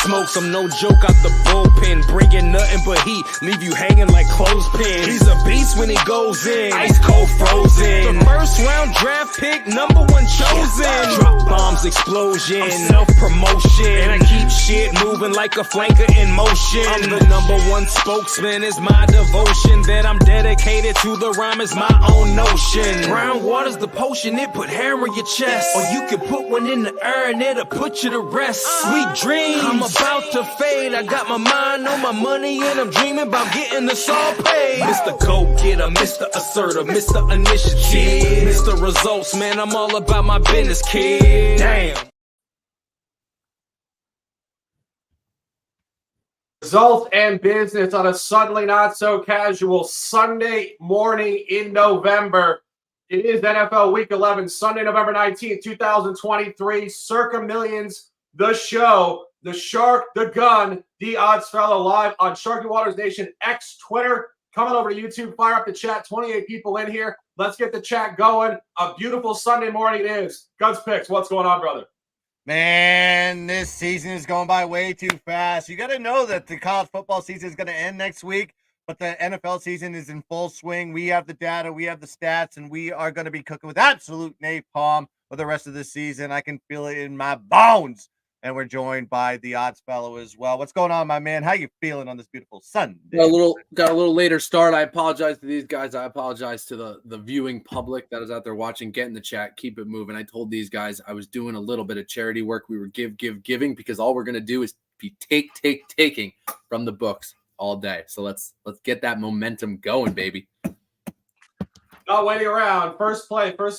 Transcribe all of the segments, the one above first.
smokes, I'm no joke out the bullpen. Bringing nothing but heat, leave you hanging like clothespins. He's a beast when he goes in, ice cold frozen. The first round draft pick, #1 chosen. Drop bombs, explosion, I'm self-promotion. And I keep shit moving like a flanker in motion. I'm the #1 spokesman, is my devotion. That I'm dedicated to the rhyme is my own notion. Brown water's the potion, it put hair on your chest. Or you can put one in the air and it'll put you to rest. Sweet dreams, I'm about to fade. I got my mind on my money and I'm dreaming about getting this all paid. Mr. Go-Getter, Mr. Assertive, Mr. Initiative, Mr. Results, man, I'm all about my business, kid. Damn. Results and business on a suddenly not so casual Sunday morning in November. It is NFL Week 11, Sunday, November 19th, 2023. Circa Millions, the show, the shark, the gun, the odds fellow live on Sharky Waters Nation X Twitter. Coming over to YouTube, fire up the chat. 28 people in here. Let's get the chat going. A beautiful Sunday morning it is. Guns Picks, what's going on, brother? Man, this season is going by way too fast. You got to know that the college football season is going to end next week, but the NFL season is in full swing. We have the data, we have the stats, and we are going to be cooking with absolute napalm for the rest of the season. I can feel it in my bones. And we're joined by the odds fellow as well. What's going on, my man? How you feeling on this beautiful Sunday? Got a little later start. I apologize to these guys. I apologize to the viewing public that is out there watching. Get in the chat. Keep it moving. I told these guys I was doing a little bit of charity work. We were giving because all we're gonna do is be taking from the books all day. So let's get that momentum going, baby. Not waiting around. First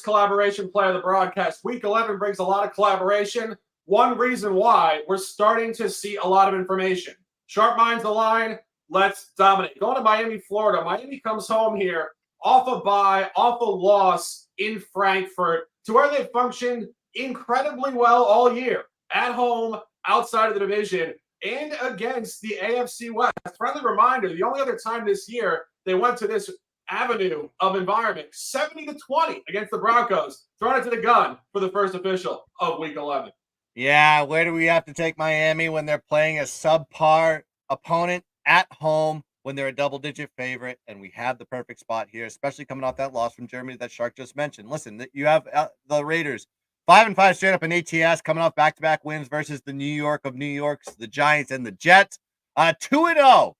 collaboration play of the broadcast. Week 11 brings a lot of collaboration. One reason why we're starting to see a lot of information. Sharp minds the line. Let's dominate. Going to Miami, Florida. Miami comes home here off a bye, off a loss in Frankfurt to where they functioned incredibly well all year. At home, outside of the division, and against the AFC West. Friendly reminder, the only other time this year they went to this avenue of environment, 70-20 against the Broncos. Throwing it to the gun for the first official of Week 11. Yeah, where do we have to take Miami when they're playing a subpar opponent at home when they're a double-digit favorite? And we have the perfect spot here, especially coming off that loss from Germany that Shark just mentioned. Listen, you have the Raiders 5-5 straight up in ATS, coming off back-to-back wins versus the New York of New Yorks, the Giants and the Jets. 2-0,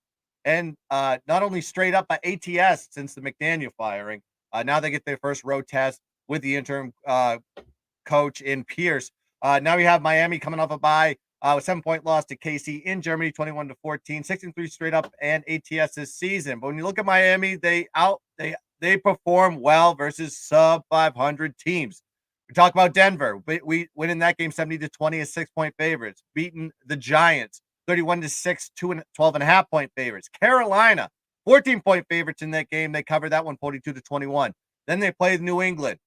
and not only straight up by ATS since the McDaniel firing. Now they get their first road test with the interim coach in Pierce. Now we have Miami coming off a bye with 7-point loss to KC in Germany, 21-14, 6-3 straight up and ATS this season. But when you look at Miami, they perform well versus sub 500 teams. We talk about Denver. We win in that game 70-20 as 6-point favorites, beating the Giants 31-6, 12.5 point favorites. Carolina 14-point favorites in that game. They covered that one 42-21. Then they played New England.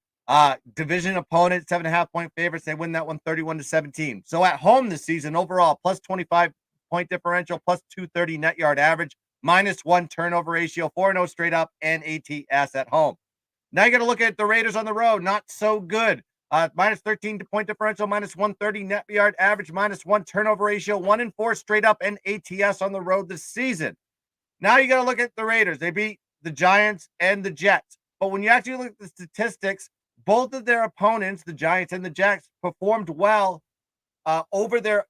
Division opponent, 7.5 point favorites. They win that one 31-17. So at home this season, overall, plus 25 point differential, plus 230 net yard average, -1 turnover ratio, 4-0 straight up, and ATS at home. Now you got to look at the Raiders on the road. Not so good. -13 point differential, -130 net yard average, -1 turnover ratio, 1-4 straight up, and ATS on the road this season. Now you got to look at the Raiders. They beat the Giants and the Jets. But when you actually look at the statistics, both of their opponents, the Giants and the Jets, performed well over their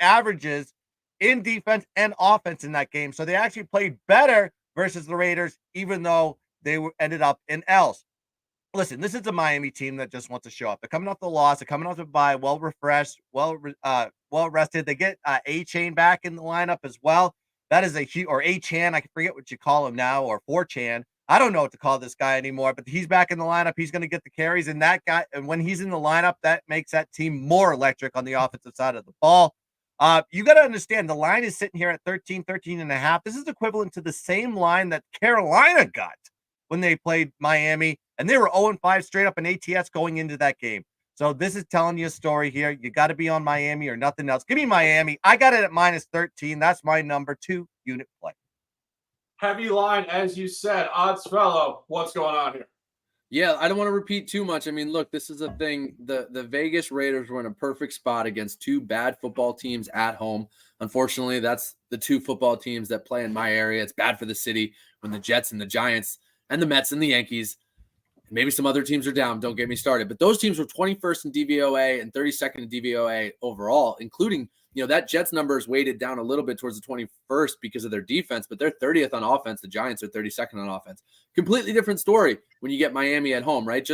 averages in defense and offense in that game. So they actually played better versus the Raiders, even though they ended up in L's. Listen, this is a Miami team that just wants to show up. They're coming off the loss. They're coming off the bye, well refreshed, well rested. They get A-Chain back in the lineup as well. That is a huge, or A-Chan, I forget what you call him now, or 4Chan. I don't know what to call this guy anymore, but he's back in the lineup. He's going to get the carries, and that guy, and when he's in the lineup, that makes that team more electric on the offensive side of the ball. You got to understand, the line is sitting here at 13.5. This is equivalent to the same line that Carolina got when they played Miami, and they were 0-5 straight up in ATS going into that game. So this is telling you a story here. You got to be on Miami or nothing else. Give me Miami. I got it at -13. That's my number 2 unit play. Heavy line, as you said. Odds fellow, what's going on here? Yeah, I don't want to repeat too much. I mean, look, this is a thing. The Vegas Raiders were in a perfect spot against two bad football teams at home. Unfortunately, that's the two football teams that play in my area. It's bad for the city when the Jets and the Giants and the Mets and the Yankees, and maybe some other teams are down. Don't get me started. But those teams were 21st in DVOA and 32nd in DVOA overall, including, that Jets number is weighted down a little bit towards the 21st because of their defense, but they're 30th on offense. The Giants are 32nd on offense. Completely different story when you get Miami at home, right?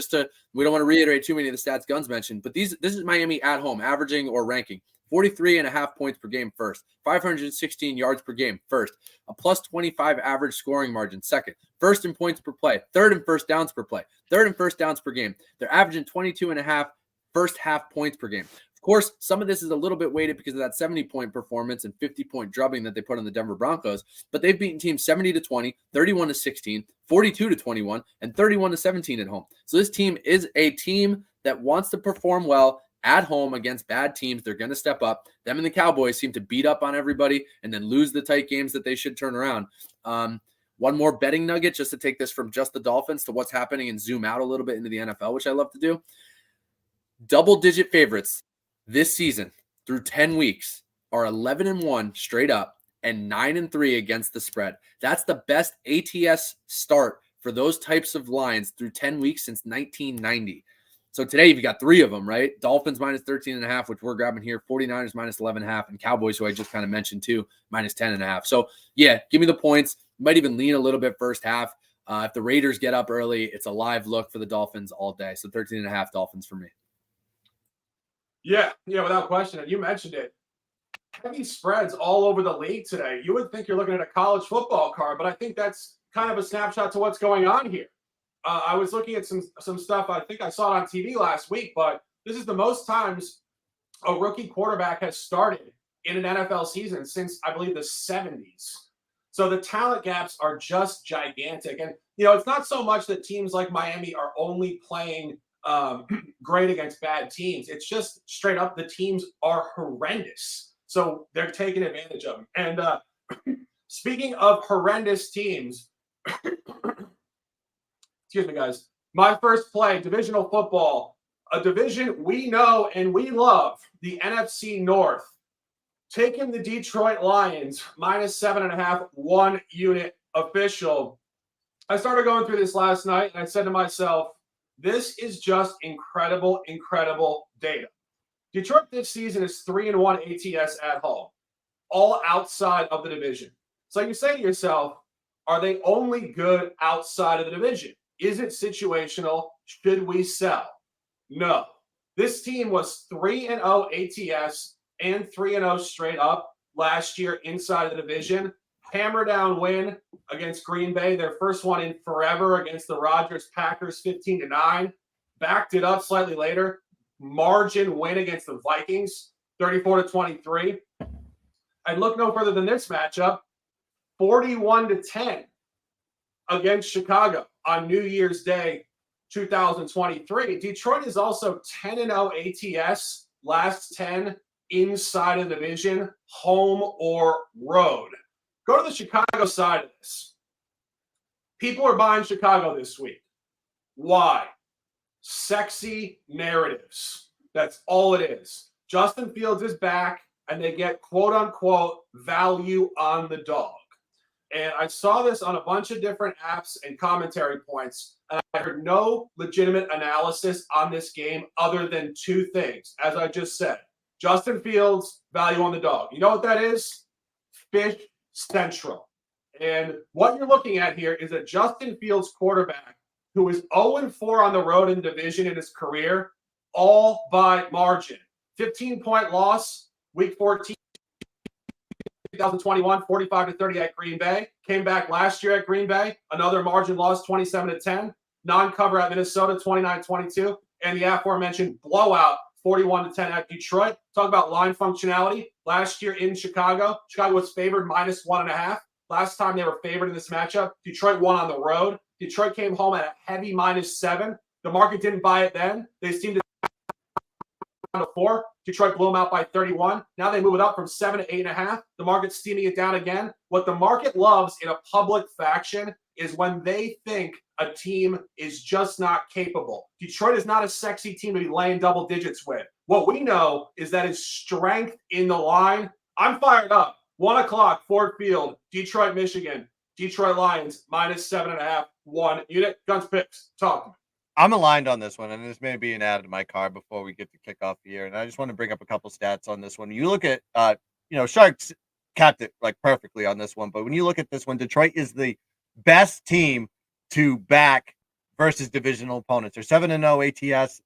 We don't want to reiterate too many of the stats Guns mentioned, but this is Miami at home, averaging or ranking 43.5 points per game first, 516 yards per game first, a plus 25 average scoring margin second, first in points per play, third in first downs per play, third in first downs per game. They're averaging 22.5 first half points per game. Of course, some of this is a little bit weighted because of that 70-point performance and 50-point drubbing that they put on the Denver Broncos, but they've beaten teams 70-20, 31-16, 42-21, and 31-17 at home. So this team is a team that wants to perform well at home against bad teams. They're going to step up. Them and the Cowboys seem to beat up on everybody and then lose the tight games that they should turn around. One more betting nugget just to take this from just the Dolphins to what's happening and zoom out a little bit into the NFL, which I love to do. Double-digit favorites this season through 10 weeks are 11-1 straight up and 9-3 against the spread. That's the best ATS start for those types of lines through 10 weeks since 1990. So today you've got three of them, right? Dolphins minus 13.5, which we're grabbing here, 49ers minus 11.5, and Cowboys, who I just kind of mentioned too, minus 10.5. So yeah, give me the points. Might even lean a little bit first half. If the Raiders get up early, it's a live look for the Dolphins all day. So 13.5 Dolphins for me. Yeah, without question. And you mentioned it. Heavy spreads all over the league today. You would think you're looking at a college football card, but I think that's kind of a snapshot to what's going on here. I was looking at some stuff. I think I saw it on TV last week, but this is the most times a rookie quarterback has started in an NFL season since, I believe, the 70s. So the talent gaps are just gigantic. And, it's not so much that teams like Miami are only playing great against bad teams. It's just straight up the teams are horrendous. So they're taking advantage of them. And speaking of horrendous teams, excuse me, guys, my first play, divisional football, a division we know and we love, the NFC North, taking the Detroit Lions, minus 7.5, 1 unit official. I started going through this last night, and I said to myself, this is just incredible, incredible data. Detroit this season is 3-1 ATS at home, all outside of the division. So you say to yourself, are they only good outside of the division? Is it situational? Should we sell? No. This team was 3-0 ATS and 3-0 straight up last year inside the division. Hammer down win against Green Bay, their first one in forever against the Rodgers Packers, 15-9. Backed it up slightly later. Margin win against the Vikings, 34-23. And look no further than this matchup, 41-10 against Chicago on New Year's Day, 2023. Detroit is also 10-0 ATS, last 10 inside of the division, home or road. Go to the Chicago side of this. People are buying Chicago this week. Why? Sexy narratives. That's all it is. Justin Fields is back, and they get quote-unquote value on the dog. And I saw this on a bunch of different apps and commentary points, and I heard no legitimate analysis on this game other than two things, as I just said. Justin Fields, value on the dog. You know what that is? Fish Central. And what you're looking at here is a Justin Fields quarterback who is 0-4 on the road in division in his career, all by margin. 15-point loss, week 14, 2021, 45-30 at Green Bay. Came back last year at Green Bay, another margin loss, 27-10. Non-cover at Minnesota, 29-22. And the aforementioned blowout, 41-10 at Detroit. Talk about line functionality. Last year in Chicago was favored minus 1.5. Last time they were favored in this matchup, Detroit won on the road. Detroit came home at a heavy minus 7. The market didn't buy it then. They seemed to down to 4. Detroit blew them out by 31. Now they move it up from 7 to 8.5. The market's steaming it down again. What the market loves in a public faction is when they think a team is just not capable. Detroit is not a sexy team to be laying double digits with. What we know is that it's strength in the line. I'm fired up. 1 o'clock, Ford Field, Detroit, Michigan. Detroit Lions, -7.5, 1 unit. Guns picks. Talk to me. I'm aligned on this one, and this may be an add to my card before we get to kick off here. And I just want to bring up a couple stats on this one. You look at, Sharks capped it like perfectly on this one, but when you look at this one, Detroit is the best team to back versus divisional opponents. They're 7-0 ATS.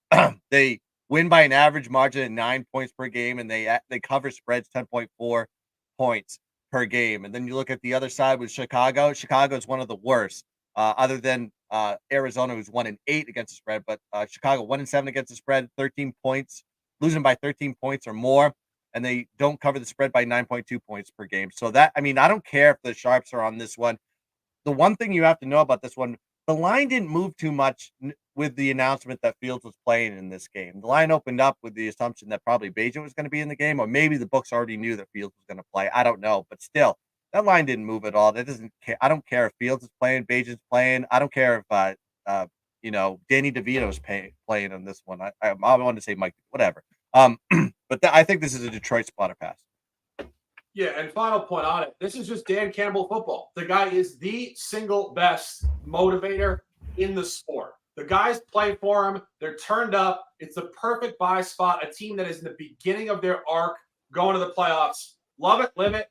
They win by an average margin of 9 points per game, and they cover spreads 10.4 points per game. And then you look at the other side with Chicago. Chicago is one of the worst, other than Arizona, who's 1-8 against the spread, but Chicago 1-7 against the spread, 13 points, losing by 13 points or more, and they don't cover the spread by 9.2 points per game. So that, I don't care if the Sharps are on this one. The one thing you have to know about this one, the line didn't move too much with the announcement that Fields was playing in this game. The line opened up with the assumption that probably Bajan was going to be in the game, or maybe the books already knew that Fields was going to play. I don't know, but still, that line didn't move at all. That doesn't care. I don't care if Fields is playing, Bajan's playing. I don't care if Danny DeVito is playing on this one. I want to say Mike, whatever. But I think this is a Detroit spotter pass. Yeah, and final point on it. This is just Dan Campbell football. The guy is the single best motivator in the sport. The guys play for him. They're turned up. It's the perfect buy spot. A team that is in the beginning of their arc going to the playoffs. Love it, live it.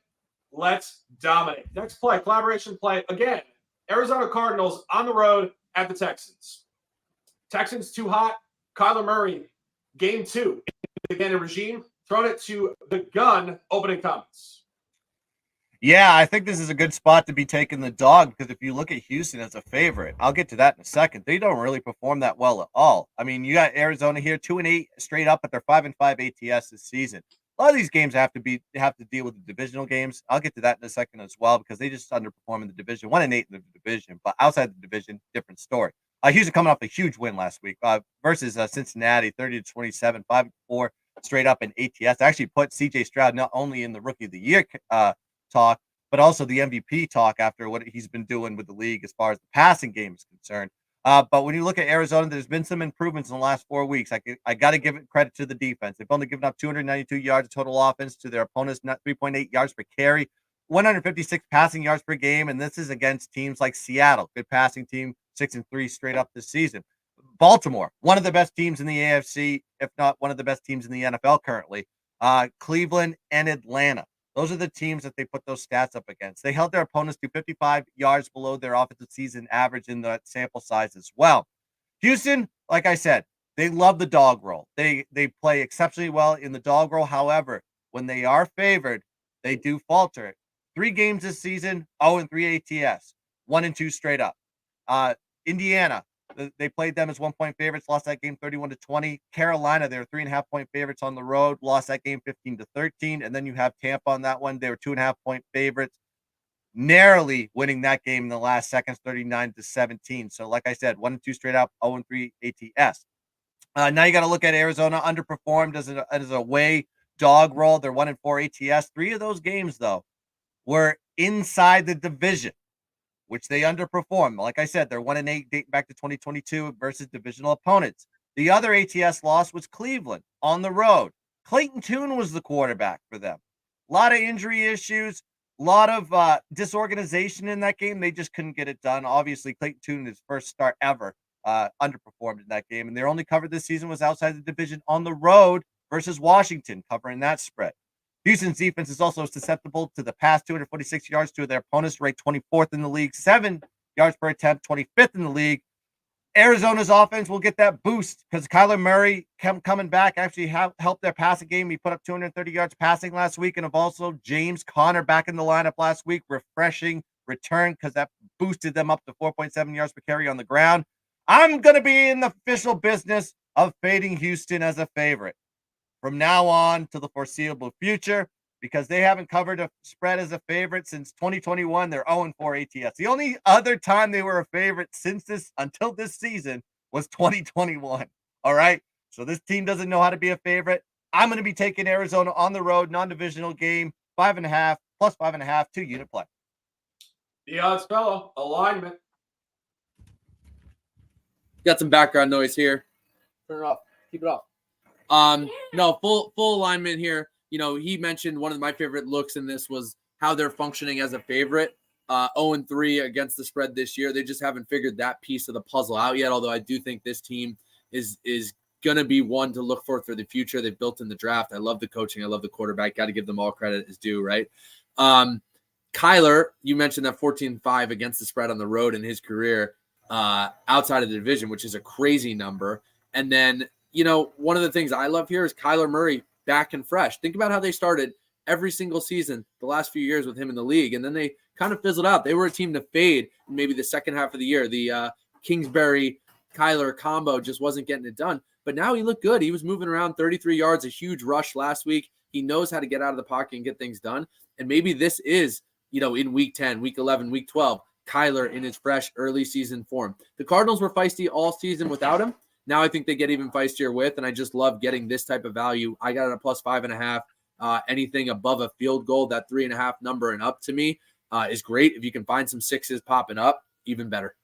Let's dominate. Next play, collaboration play. Again, Arizona Cardinals on the road at the Texans. Texans too hot. Kyler Murray, game 2. Again, a regime. Thrown it to the gun. Opening comments. Yeah, I think this is a good spot to be taking the dog, because if you look at Houston as a favorite, I'll get to that in a second. They don't really perform that well at all. You got Arizona here, 2-8 straight up, but they're 5-5 ATS this season. A lot of these games have to deal with the divisional games. I'll get to that in a second as well, because they just underperform in the division. 1-8 in the division, but outside the division, different story. Houston coming off a huge win last week versus Cincinnati, 30-27, 5-4 straight up in ATS. Actually put CJ Stroud not only in the Rookie of the Year talk, but also the MVP talk after what he's been doing with the league as far as the passing game is concerned. But when you look at Arizona, there's been some improvements in the last 4 weeks. I got to give it credit to the defense. They've only given up 292 yards of total offense to their opponents, not 3.8 yards per carry, 156 passing yards per game, and this is against teams like Seattle, good passing team, 6-3 straight up this season. Baltimore, one of the best teams in the AFC, if not one of the best teams in the NFL currently. Cleveland and Atlanta. Those are the teams that they put those stats up against. They held their opponents to 55 yards below their offensive season average in that sample size as well. Houston, like I said, they love the dog roll. They play exceptionally well in the dog roll. However, when they are favored, they do falter. 3 games this season, 0-3 ATS, 1-2 straight up. Indiana, they played them as 1-point favorites, lost that game 31-20. Carolina, they were 3.5-point favorites on the road, lost that game 15-13. And then you have Tampa on that one. They were 2.5-point favorites, narrowly winning that game in the last seconds, 39-17. So like I said, 1-2 straight up, 0-3 ATS. Now you got to look at Arizona, underperformed as a away dog roll. They're 1-4 ATS. 3 of those games, though, were inside the division, which they underperformed. Like I said, they're 1-8 dating back to 2022 versus divisional opponents. The other ATS loss was Cleveland on the road. Clayton Tune was the quarterback for them. A lot of injury issues, a lot of disorganization in that game. They just couldn't get it done. Obviously, Clayton Tune, his first start ever, underperformed in that game. And their only cover this season was outside the division on the road versus Washington, covering that spread. Houston's defense is also susceptible to the pass, 246 yards to their opponents, ranked 24th in the league, 7 yards per attempt, 25th in the league. Arizona's offense will get that boost because Kyler Murray coming back actually helped their passing game. He put up 230 yards passing last week, and have also James Conner back in the lineup last week, refreshing return because that boosted them up to 4.7 yards per carry on the ground. I'm going to be in the official business of fading Houston as a favorite from now on to the foreseeable future, because they haven't covered a spread as a favorite since 2021. They're 0-4 ATS. The only other time they were a favorite until this season was 2021. All right. So this team doesn't know how to be a favorite. I'm going to be taking Arizona on the road, non-divisional game, 5.5 plus 5.5, 2-unit play. The odds fellow alignment. Got some background noise here. Turn it off. Keep it off. No, full alignment here. You know, he mentioned one of my favorite looks in this was how they're functioning as a favorite. 0-3 against the spread this year. They just haven't figured that piece of the puzzle out yet, although I do think this team is going to be one to look for the future. They've built in the draft. I love the coaching. I love the quarterback. Got to give them all credit as due, right? Kyler, you mentioned that 14-5 against the spread on the road in his career outside of the division, which is a crazy number. And then, you know, one of the things I love here is Kyler Murray back and fresh. Think about how they started every single season the last few years with him in the league, and then they kind of fizzled out. They were a team to fade in maybe the second half of the year. The Kingsbury-Kyler combo just wasn't getting it done. But now he looked good. He was moving around 33 yards, a huge rush last week. He knows how to get out of the pocket and get things done. And maybe this is, you know, in week 10, week 11, week 12, Kyler in his fresh early season form. The Cardinals were feisty all season without him. Now I think they get even feistier with, and I just love getting this type of value. I got it at plus 5.5. Anything above a field goal, that 3.5 number and up to me is great. If you can find some sixes popping up, even better.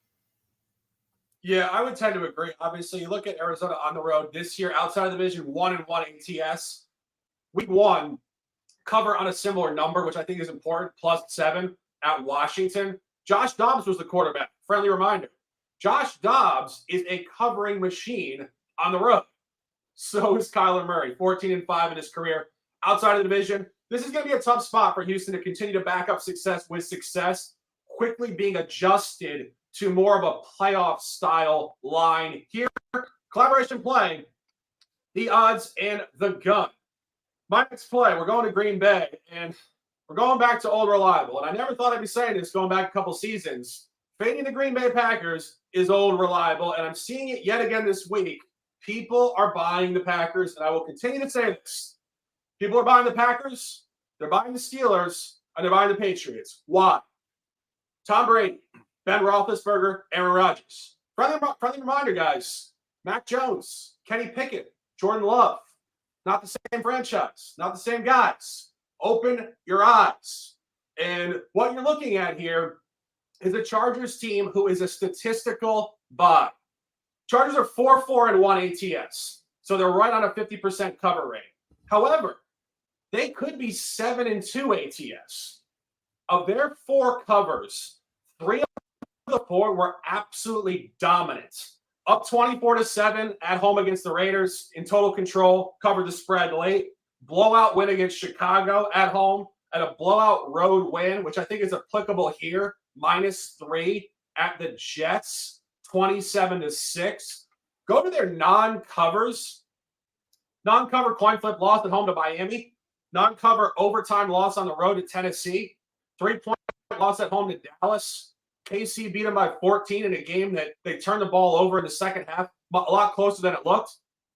Yeah, I would tend to agree. Obviously, you look at Arizona on the road this year, outside of the division, 1-1 ATS. Week 1, cover on a similar number, which I think is important, plus 7 at Washington. Josh Dobbs was the quarterback. Friendly reminder. Josh Dobbs is a covering machine on the road. So is Kyler Murray, 14-5 in his career. Outside of the division, this is going to be a tough spot for Houston to continue to back up success with success, quickly being adjusted to more of a playoff style line here. Collaboration playing, the odds and the gun. My next play, we're going to Green Bay, and we're going back to old reliable. And I never thought I'd be saying this going back a couple seasons. Fading the Green Bay Packers is old reliable, and I'm seeing it yet again this week. People are buying the Packers, and I will continue to say this. People are buying the Packers, they're buying the Steelers, and they're buying the Patriots. Why? Tom Brady, Ben Roethlisberger, Aaron Rodgers. Friendly reminder, guys. Mac Jones, Kenny Pickett, Jordan Love. Not the same franchise, not the same guys. Open your eyes. And what you're looking at here is a Chargers team who is a statistical buy. Chargers are 4-4-1 ATS, so they're right on a 50% cover rate. However, they could be 7-2 ATS. Of their 4 covers, 3 of the 4 were absolutely dominant. Up 24-7 at home against the Raiders in total control, covered the spread late. Blowout win against Chicago at home, and a blowout road win, which I think is applicable here, -3 at the Jets, 27-6. Go to their non-covers. Non-cover coin flip loss at home to Miami. Non-cover overtime loss on the road to Tennessee. 3-point loss at home to Dallas. KC beat them by 14 in a game that they turned the ball over in the second half, a lot closer than it looked.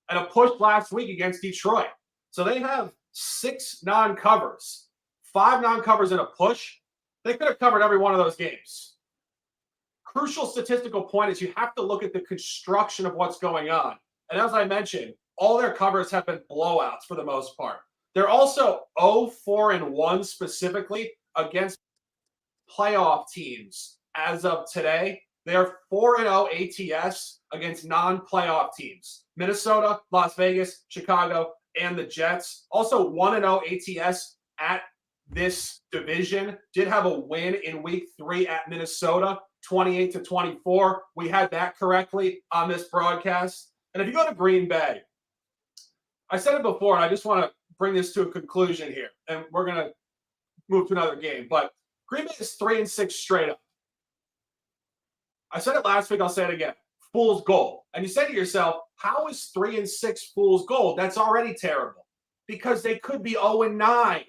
And a push last week against Detroit. So they have 6 non-covers, 5 non-covers and a push. They could have covered every one of those games. Crucial statistical point is you have to look at the construction of what's going on. And as I mentioned, all their covers have been blowouts for the most part. They're also 0-4-1 specifically against playoff teams as of today. They're 4-0 ATS against non-playoff teams. Minnesota, Las Vegas, Chicago, and the Jets. Also 1-0 ATS at this division. Did have a win in week 3 at Minnesota, 28-24. We had that correctly on this broadcast. And if you go to Green Bay, I said it before, and I just want to bring this to a conclusion here, and we're going to move to another game. But Green Bay is 3-6 straight up. I said it last week, I'll say it again. Fool's gold. And you say to yourself, how is 3-6 fool's gold? That's already terrible. Because they could be 0-9.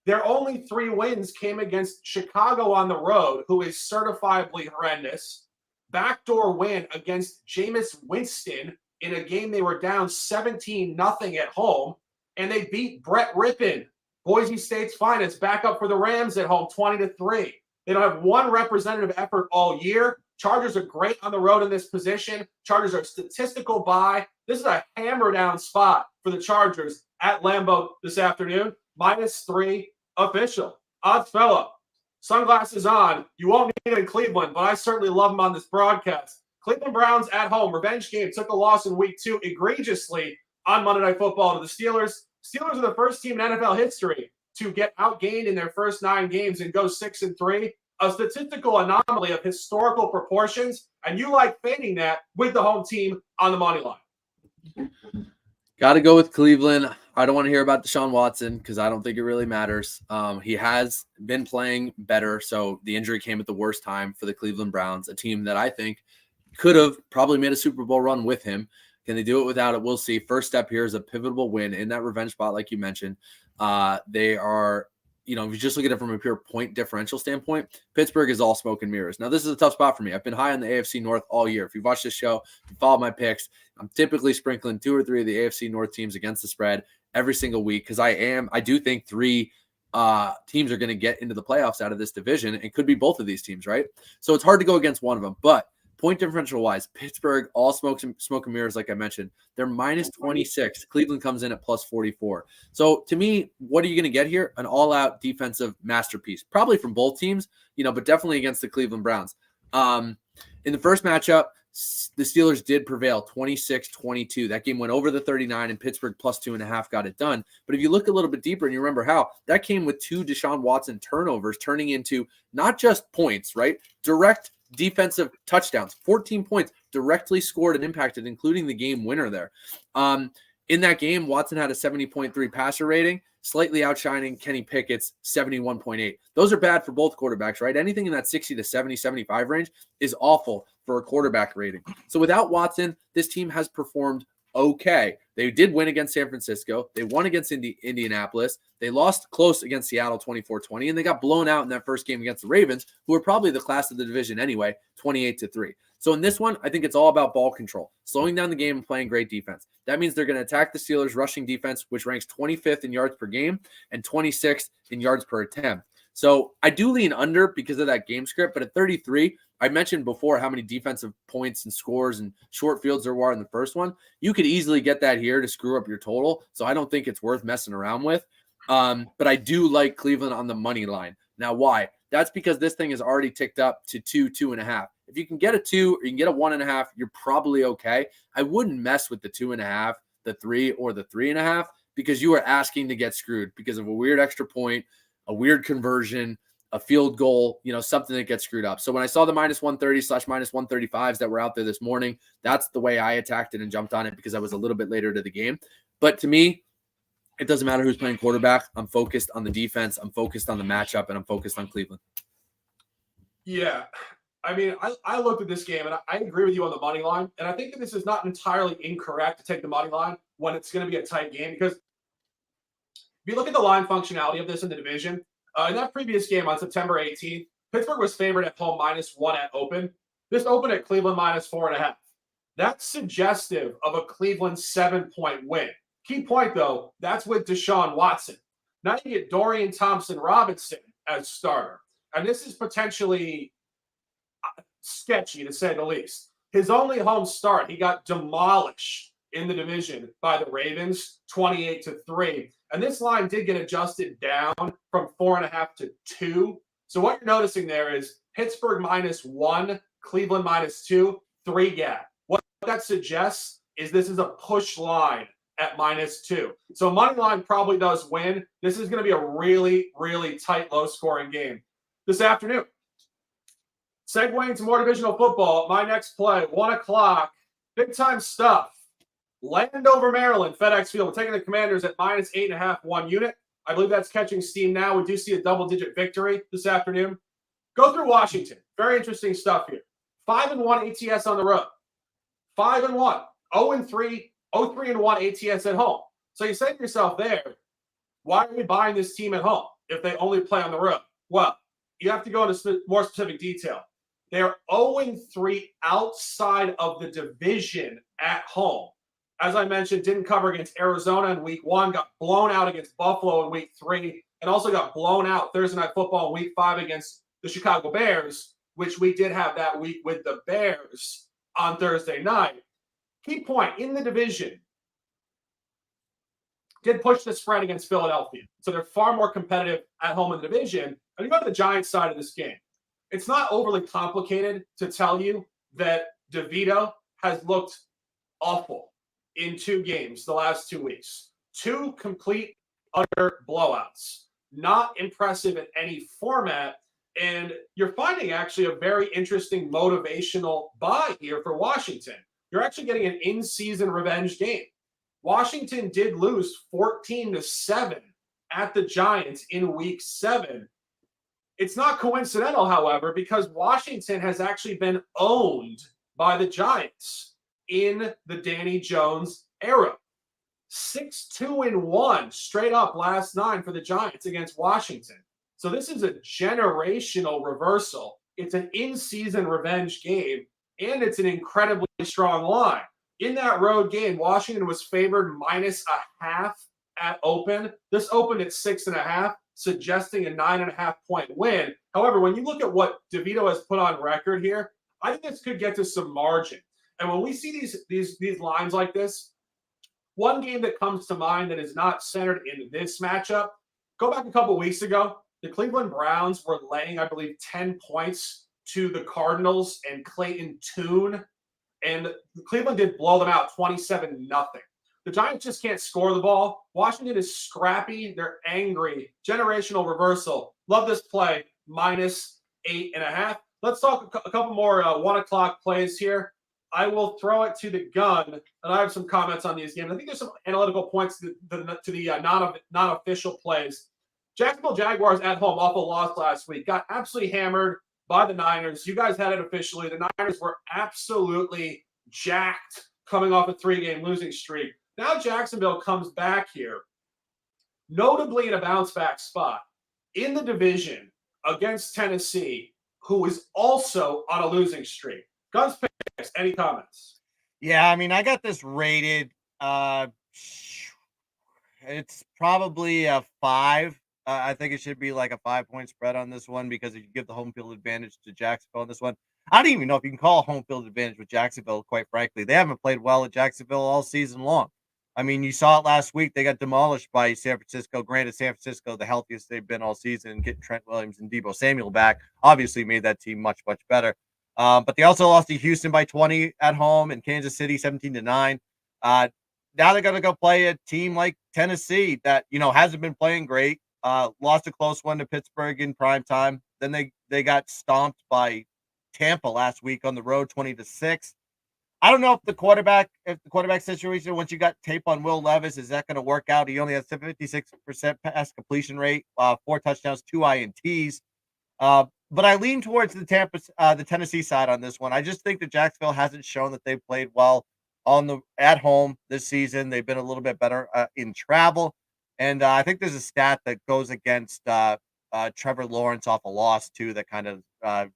Their only 3 wins came against Chicago on the road, who is certifiably horrendous. Backdoor win against Jameis Winston in a game they were down 17-0 at home. And they beat Brett Rippon, Boise State's finest, back up for the Rams at home, 20-3. They don't have one representative effort all year. Chargers are great on the road in this position. Chargers are a statistical buy. This is a hammer down spot for the Chargers at Lambeau this afternoon. -3 official. Odds fella. Sunglasses on. You won't need it in Cleveland, but I certainly love them on this broadcast. Cleveland Browns at home. Revenge game. Took a loss in week 2 egregiously on Monday Night Football to the Steelers. Steelers are the first team in NFL history to get outgained in their first 9 games and go 6-3. A statistical anomaly of historical proportions. And you like fading that with the home team on the money line. Got to go with Cleveland. I don't want to hear about Deshaun Watson because I don't think it really matters. He has been playing better, so the injury came at the worst time for the Cleveland Browns, a team that I think could have probably made a Super Bowl run with him. Can they do it without it? We'll see. First step here is a pivotal win in that revenge spot, like you mentioned. They are, if you just look at it from a pure point differential standpoint, Pittsburgh is all smoke and mirrors. Now, this is a tough spot for me. I've been high on the AFC North all year. If you've watched this show, you followed my picks, I'm typically sprinkling 2 or 3 of the AFC North teams against the spread every single week because I do think 3 teams are going to get into the playoffs out of this division and could be both of these teams, right? So it's hard to go against one of them, but point differential wise, Pittsburgh, all smoke and mirrors, like I mentioned, they're minus 26. Cleveland comes in at plus 44. So to me, what are you going to get here? An all-out defensive masterpiece, probably from both teams, but definitely against the Cleveland Browns. In the first matchup, the Steelers did prevail 26-22. That game went over the 39 and Pittsburgh plus 2.5 got it done. But if you look a little bit deeper and you remember how that came with 2 Deshaun Watson turnovers turning into not just points, right? Direct defensive touchdowns, 14 points directly scored and impacted, including the game winner there. In that game, Watson had a 70.3 passer rating, slightly outshining Kenny Pickett's 71.8. Those are bad for both quarterbacks, right? Anything in that 60 to 70, 75 range is awful for a quarterback rating. So without Watson, this team has performed okay. They did win against San Francisco. They won against Indianapolis. They lost close against Seattle 24-20, and they got blown out in that first game against the Ravens, who are probably the class of the division anyway, 28-3. So in this one, I think it's all about ball control, slowing down the game and playing great defense. That means they're going to attack the Steelers' rushing defense, which ranks 25th in yards per game and 26th in yards per attempt. So I do lean under because of that game script, but at 33, I mentioned before how many defensive points and scores and short fields there were in the first one. You could easily get that here to screw up your total, so I don't think it's worth messing around with. But I do like Cleveland on the money line. Now, why? That's because this thing is already ticked up to 2.5. If you can get a 2 or you can get a 1.5, you're probably okay. I wouldn't mess with the 2.5, the 3, or the 3.5 because you are asking to get screwed because of a weird extra point, a weird conversion, a field goal, something that gets screwed up. So when I saw the minus 130 / minus 135s that were out there this morning, that's the way I attacked it and jumped on it because I was a little bit later to the game. But to me, it doesn't matter who's playing quarterback. I'm focused on the defense. I'm focused on the matchup, and I'm focused on Cleveland. Yeah. I mean, I looked at this game, and I agree with you on the money line. And I think that this is not entirely incorrect to take the money line when it's going to be a tight game because if you look at the line functionality of this in the division, in that previous game on September 18th, Pittsburgh was favored at home -1 at open. This opened at Cleveland -4.5. That's suggestive of a Cleveland 7-point win. Key point, though, that's with Deshaun Watson. Now you get Dorian Thompson-Robinson as starter. And this is potentially sketchy, to say the least. His only home start, he got demolished in the division by the Ravens, 28-3. And this line did get adjusted down from 4.5 to 2. So what you're noticing there is Pittsburgh -1, Cleveland -2, 3 gap. What that suggests is this is a push line at -2. So money line probably does win. This is going to be a really, really tight, low-scoring game this afternoon. Segueing to more divisional football, my next play, 1 o'clock, big-time stuff. Landover, Maryland, FedEx Field. We're taking the Commanders at -8.5, 1 unit. I believe that's catching steam now. We do see a double-digit victory this afternoon. Go through Washington. Very interesting stuff here. 5-1 ATS on the road. 5-1. 0-3. 0-3-1 ATS at home. So you say to yourself there, why are we buying this team at home if they only play on the road? Well, you have to go into more specific detail. They're 0-3 outside of the division at home. As I mentioned, didn't cover against Arizona in week 1, got blown out against Buffalo in week 3, and also got blown out Thursday Night Football in week 5 against the Chicago Bears, which we did have that week with the Bears on Thursday night. Key point, in the division, did push the spread against Philadelphia. So they're far more competitive at home in the division. And you go to the Giants side of this game. It's not overly complicated to tell you that DeVito has looked awful in 2 games the last 2 weeks. 2 complete, utter blowouts. Not impressive in any format. And you're finding actually a very interesting motivational buy here for Washington. You're actually getting an in-season revenge game. Washington did lose 14-7 at the Giants in week 7. It's not coincidental, however, because Washington has actually been owned by the Giants in the Danny Jones era. 6-2-1 straight up last 9 for the Giants against Washington. So this is a generational reversal. It's an in-season revenge game, and it's an incredibly strong line. In that road game, Washington was favored -0.5 at open. This opened at 6.5, suggesting a 9.5-point win. However, when you look at what DeVito has put on record here, I think this could get to some margin. And when we see these lines like this, one game that comes to mind that is not centered in this matchup, go back a couple weeks ago, the Cleveland Browns were laying, I believe, 10 points to the Cardinals and Clayton Tune, and Cleveland did blow them out 27-0. The Giants just can't score the ball. Washington is scrappy. They're angry. Generational reversal. Love this play. -8.5. Let's talk a couple more 1 o'clock plays here. I will throw it to the gun, and I have some comments on these games. I think there's some analytical points to the non-official plays. Jacksonville Jaguars at home off a loss last week. Got absolutely hammered by the Niners. You guys had it officially. The Niners were absolutely jacked coming off a 3-game losing streak. Now Jacksonville comes back here, notably in a bounce-back spot in the division against Tennessee, who is also on a losing streak. Guns picks, any comments? Yeah, I mean, I got this rated. It's probably a 5. I think it should be like a 5-point spread on this one because if you give the home field advantage to Jacksonville on this one, I don't even know if you can call a home field advantage with Jacksonville, quite frankly. They haven't played well at Jacksonville all season long. I mean, you saw it last week. They got demolished by San Francisco. Granted, San Francisco, the healthiest they've been all season, getting Trent Williams and Deebo Samuel back, obviously made that team much, much better. But they also lost to Houston by 20 at home and Kansas City 17-9. Now they're going to go play a team like Tennessee that, hasn't been playing great. Lost a close one to Pittsburgh in prime time. Then they got stomped by Tampa last week on the road 20-6. I don't know if the quarterback situation, once you got tape on Will Levis, is that going to work out? He only has a 56% pass completion rate, 4 touchdowns, 2 INTs. But I lean towards the Tennessee side on this one. I just think that Jacksonville hasn't shown that they've played well at home this season. They've been a little bit better in travel. And I think there's a stat that goes against Trevor Lawrence off a loss, too, that kind of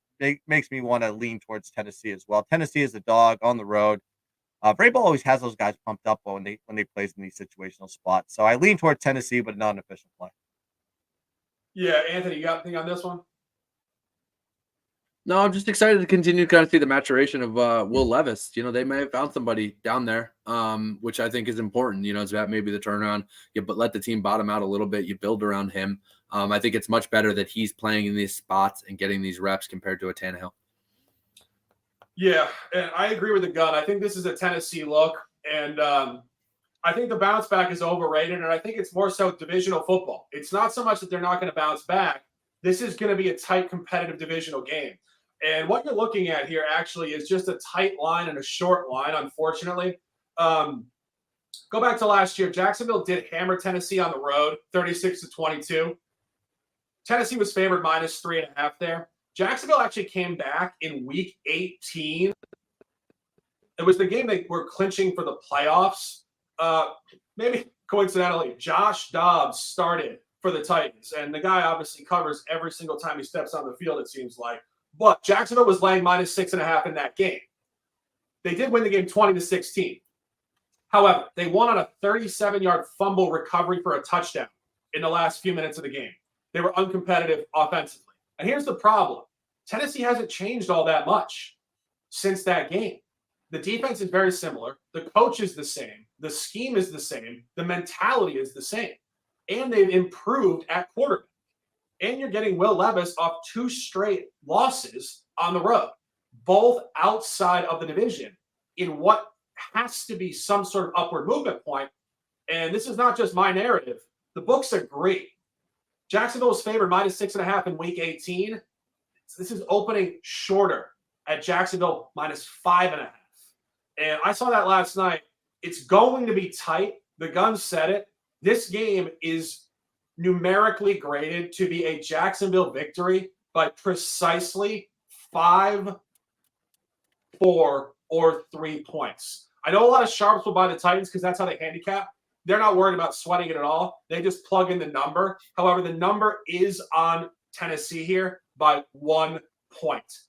makes me want to lean towards Tennessee as well. Tennessee is a dog on the road. Vrabel always has those guys pumped up when they plays in these situational spots. So I lean towards Tennessee, but not an official play. Yeah, Anthony, you got anything on this one? No, I'm just excited to continue to kind of see the maturation of Will Levis. They may have found somebody down there, which I think is important. It's about maybe the turnaround, but let the team bottom out a little bit. You build around him. I think it's much better that he's playing in these spots and getting these reps compared to a Tannehill. Yeah, and I agree with the gun. I think this is a Tennessee look, and I think the bounce back is overrated, and I think it's more so divisional football. It's not so much that they're not going to bounce back. This is going to be a tight, competitive divisional game. And what you're looking at here actually is just a tight line and a short line, unfortunately. Go back to last year. Jacksonville did hammer Tennessee on the road, 36-22. Tennessee was favored -3.5 there. Jacksonville actually came back in week 18. It was the game they were clinching for the playoffs. Maybe coincidentally, Josh Dobbs started for the Titans. And the guy obviously covers every single time he steps on the field, it seems like. But Jacksonville was laying -6.5 in that game. They did win the game 20-16. However, they won on a 37-yard fumble recovery for a touchdown in the last few minutes of the game. They were uncompetitive offensively. And here's the problem. Tennessee hasn't changed all that much since that game. The defense is very similar. The coach is the same. The scheme is the same. The mentality is the same. And they've improved at quarterback. And you're getting Will Levis off 2 straight losses on the road. both outside of the division in what has to be some sort of upward movement point. And this is not just my narrative. The books agree. Jacksonville was favored -6.5 in week 18. So this is opening shorter at Jacksonville -5.5. And I saw that last night. It's going to be tight. The gun said it. This game is numerically graded to be a Jacksonville victory by precisely 5, 4, or 3 points. I know a lot of sharps will buy the Titans because that's how they handicap. They're not worried about sweating it at all. They just plug in the number. However, the number is on Tennessee here by 1 point.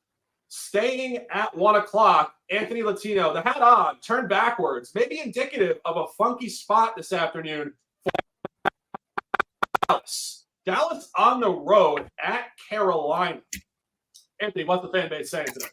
Staying at 1 o'clock, Anthony Latino, the hat on, turned backwards, maybe indicative of a funky spot this afternoon for Dallas. Dallas on the road at Carolina. Anthony, what's the fan base saying today?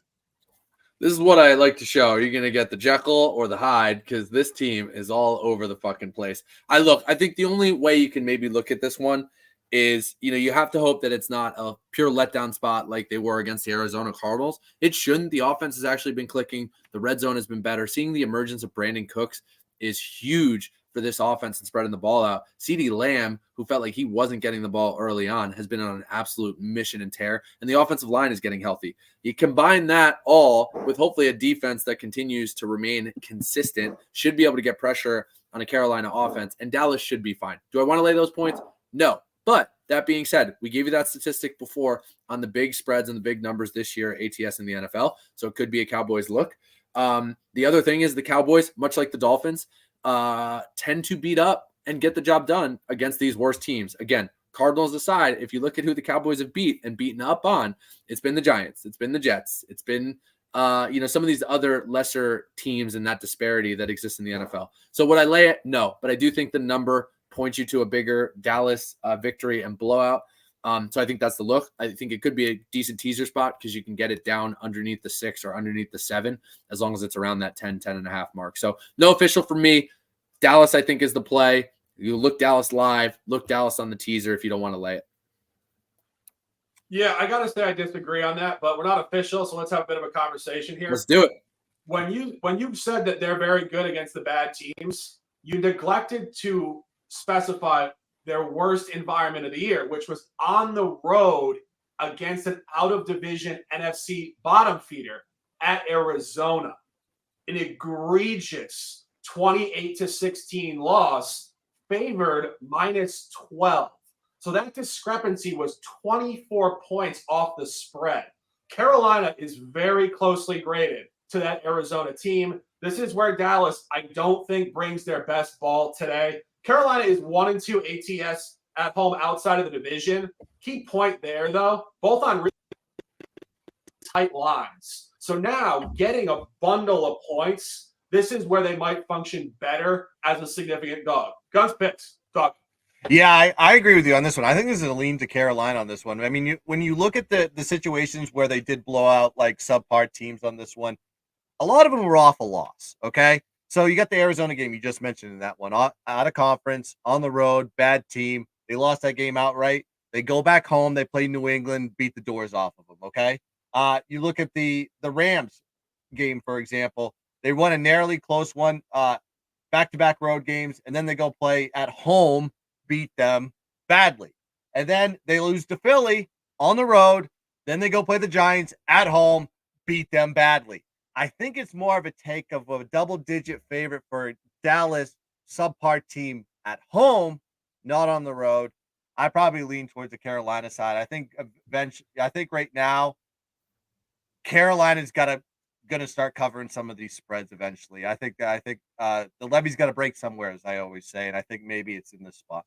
This is what I like to show. Are you going to get the Jekyll or the Hyde? Because this team is all over the fucking place. I think the only way you can maybe look at this one is, you have to hope that it's not a pure letdown spot like they were against the Arizona Cardinals. It shouldn't. The offense has actually been clicking. The red zone has been better. Seeing the emergence of Brandon Cooks is huge for this offense and spreading the ball out. CeeDee Lamb, who felt like he wasn't getting the ball early on, has been on an absolute mission and tear, and the offensive line is getting healthy. You combine that all with hopefully a defense that continues to remain consistent, should be able to get pressure on a Carolina offense, and Dallas should be fine. Do I want to lay those points? No. But that being said, we gave you that statistic before on the big spreads and the big numbers this year, ATS in the NFL, so it could be a Cowboys look. The other thing is the Cowboys, much like the Dolphins, tend to beat up and get the job done against these worst teams. Again, Cardinals aside, if you look at who the Cowboys have beat and beaten up on, it's been the Giants, it's been the Jets, it's been some of these other lesser teams in that disparity that exists in the NFL. So would I lay it? No, but I do think the number points you to a bigger Dallas victory and blowout. So I think that's the look. I think it could be a decent teaser spot because you can get it down underneath the 6 or underneath the 7, as long as it's around that 10.5 mark. So no official for me. Dallas, I think, is the play. You look Dallas live, look Dallas on the teaser if you don't want to lay it. Yeah, I got to say I disagree on that, but we're not official, so let's have a bit of a conversation here. Let's do it. When you said that they're very good against the bad teams, you neglected to specify their worst environment of the year, which was on the road against an out-of-division NFC bottom feeder at Arizona. An egregious 28-16 loss, favored -12. So that discrepancy was 24 points off the spread. Carolina is very closely graded to that Arizona team. This is where Dallas, I don't think, brings their best ball today. Carolina is 1-2 ATS at home outside of the division. Key point there, though, both on really tight lines. So now getting a bundle of points, this is where they might function better as a significant dog. Guns picks, dog. Yeah, I agree with you on this one. I think this is a lean to Carolina on this one. I mean, when you look at the situations where they did blow out like subpar teams on this one, a lot of them were off a loss, okay? So you got the Arizona game you just mentioned in that one. Out of conference, on the road, bad team. They lost that game outright. They go back home. They play New England, beat the doors off of them, okay? You look at the Rams game, for example. They won a narrowly close one, back-to-back road games, and then they go play at home, beat them badly. And then they lose to Philly on the road. Then they go play the Giants at home, beat them badly. I think it's more of a take of a double-digit favorite for Dallas subpar team at home, not on the road. I probably lean towards the Carolina side. I think right now Carolina's going to start covering some of these spreads eventually. I think the levy's got to break somewhere, as I always say, and I think maybe it's in this spot.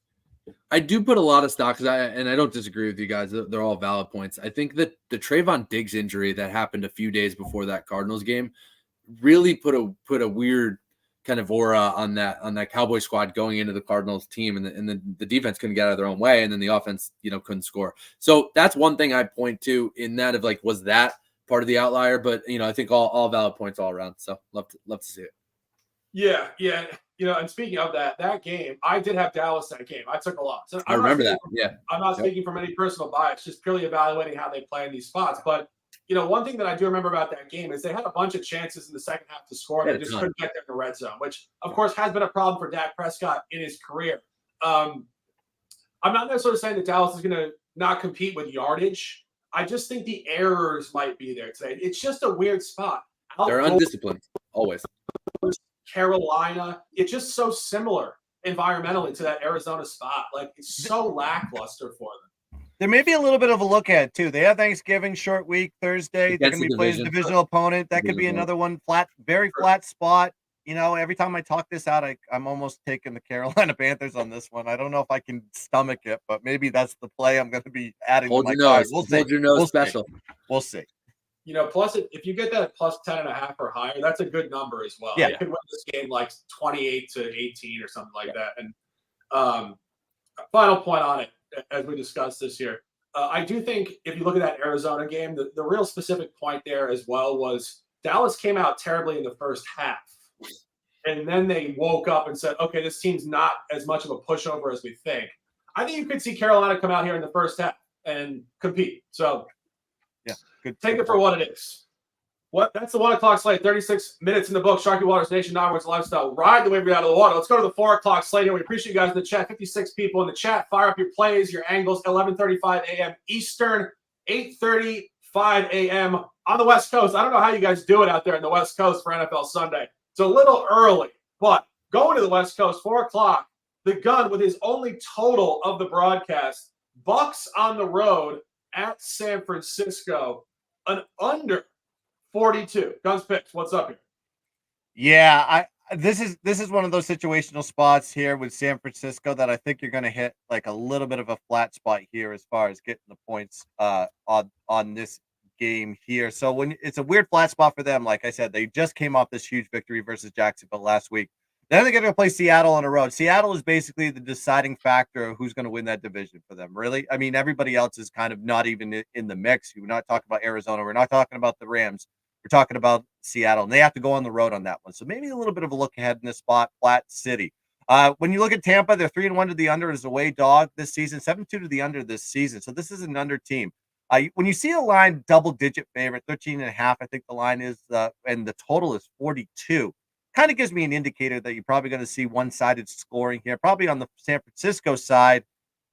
I do put a lot of stock, and I don't disagree with you guys. They're all valid points. I think that the Trayvon Diggs injury that happened a few days before that Cardinals game really put a weird kind of aura on that Cowboy squad going into the Cardinals team, and the defense couldn't get out of their own way, and then the offense couldn't score. So that's one thing I point to in that of like, was that part of the outlier? But I think all valid points all around. So love to see it. Yeah. And speaking of that game, I did have Dallas that game. I took a loss. So I remember that. Yeah. I'm not speaking from any personal bias, just purely evaluating how they play in these spots. But one thing that I do remember about that game is they had a bunch of chances in the second half to score. And they just couldn't get there in the red zone, which, of course, has been a problem for Dak Prescott in his career. I'm not necessarily saying that Dallas is going to not compete with yardage. I just think the errors might be there today. It's just a weird spot. They're undisciplined, always. Carolina, it's just so similar environmentally to that Arizona spot. Like, it's so lackluster for them. There may be a little bit of a look at it, too. They have Thanksgiving, short week, Thursday. They're going to be playing a divisional opponent. That could be another one, very flat spot. Every time I talk this out, I'm almost taking the Carolina Panthers on this one. I don't know if I can stomach it, but maybe that's the play I'm going to be adding to my card. We'll see. Hold your nose special. We'll see. Plus if you get that plus 10.5 or higher, that's a good number as well. Yeah. You could win this game like 28-18 or something like that. And final point on it, as we discussed this year, I do think if you look at that Arizona game, the real specific point there as well was Dallas came out terribly in the first half. And then they woke up and said, okay, this team's not as much of a pushover as we think. I think you could see Carolina come out here in the first half and compete. So yeah, good. Take it for what it is. That's the 1 o'clock slate. 36 minutes in the book. Sharky Waters Nation, Onwards Lifestyle. Ride the wave out of the water. Let's go to the 4 o'clock slate here. We appreciate you guys in the chat. 56 people in the chat. Fire up your plays, your angles. 11:35 a.m. Eastern, 8:35 a.m. on the West Coast. I don't know how you guys do it out there in the West Coast for NFL Sunday. It's a little early, but going to the West Coast, 4 o'clock, the gun with his only total of the broadcast. Bucks on the road at San Francisco. An under 42. Guns picks. What's up here? Yeah, this is one of those situational spots here with San Francisco that I think you're going to hit like a little bit of a flat spot here as far as getting the points on this game here. So when it's a weird flat spot for them, like I said, they just came off this huge victory versus Jacksonville last week. Then they're going to play Seattle on the road. Seattle is basically the deciding factor of who's going to win that division for them, really. I mean, everybody else is kind of not even in the mix. We're not talking about Arizona. We're not talking about the Rams. We're talking about Seattle, and they have to go on the road on that one. So maybe a little bit of a look ahead in this spot, flat city. When you look at Tampa, they're 3-1 to the under as a away dog this season, 7-2 to the under this season. So this is an under team. When you see a line double-digit favorite, 13.5, I think the line is, and the total is 42, kind of gives me an indicator that you're probably going to see one-sided scoring here, probably on the San Francisco side,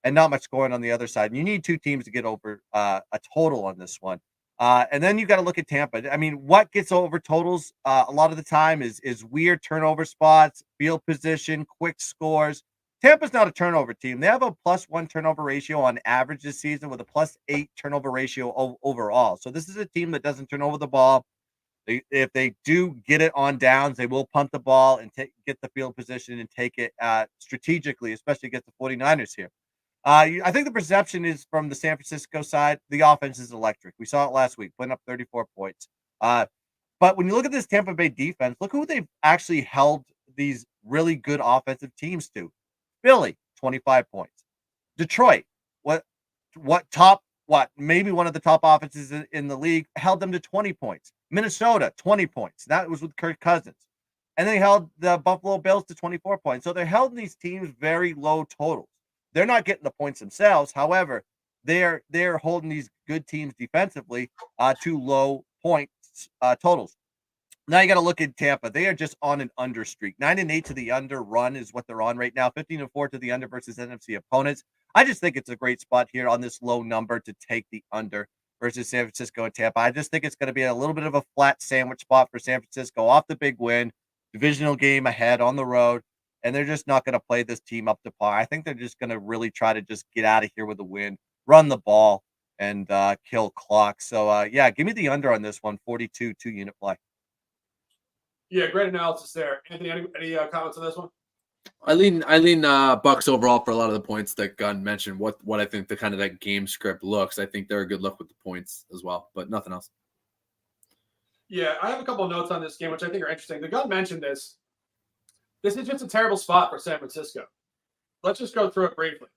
and not much scoring on the other side. And you need two teams to get over a total on this one. And then you got to look at Tampa. I mean, what gets over totals a lot of the time is weird turnover spots, field position, quick scores. Tampa's not a turnover team. They have a +1 turnover ratio on average this season with a +8 turnover ratio overall. So this is a team that doesn't turn over the ball. If they do get it on downs, they will punt the ball and get the field position and take it strategically, especially against the 49ers here. I think the perception is from the San Francisco side, the offense is electric. We saw it last week, putting up 34 points. But when you look at this Tampa Bay defense, look who they've actually held these really good offensive teams to. Philly, 25 points. Detroit, maybe one of the top offenses in the league, held them to 20 points. Minnesota, 20 points. That was with Kirk Cousins. And they held the Buffalo Bills to 24 points. So they're held these teams very low totals. They're not getting the points themselves. However, they're holding these good teams defensively to low points totals. Now you got to look at Tampa. They are just on an under streak. 9-8 to the under run is what they're on right now. 15-4 to the under versus NFC opponents. I just think it's a great spot here on this low number to take the under versus San Francisco and Tampa. I just think it's going to be a little bit of a flat sandwich spot for San Francisco off the big win, divisional game ahead on the road, and they're just not going to play this team up to par. I think they're just going to really try to just get out of here with a win, run the ball, and kill clock. So, yeah, give me the under on this one, 42 2-unit play. Yeah, great analysis there. Anthony, any comments on this one? I lean Bucks overall for a lot of the points that Gunn mentioned. What I think the kind of that game script looks. I think they're a good look with the points as well, but nothing else. Yeah, I have a couple of notes on this game, which I think are interesting. The Gunn mentioned this. This is just a terrible spot for San Francisco. Let's just go through it briefly.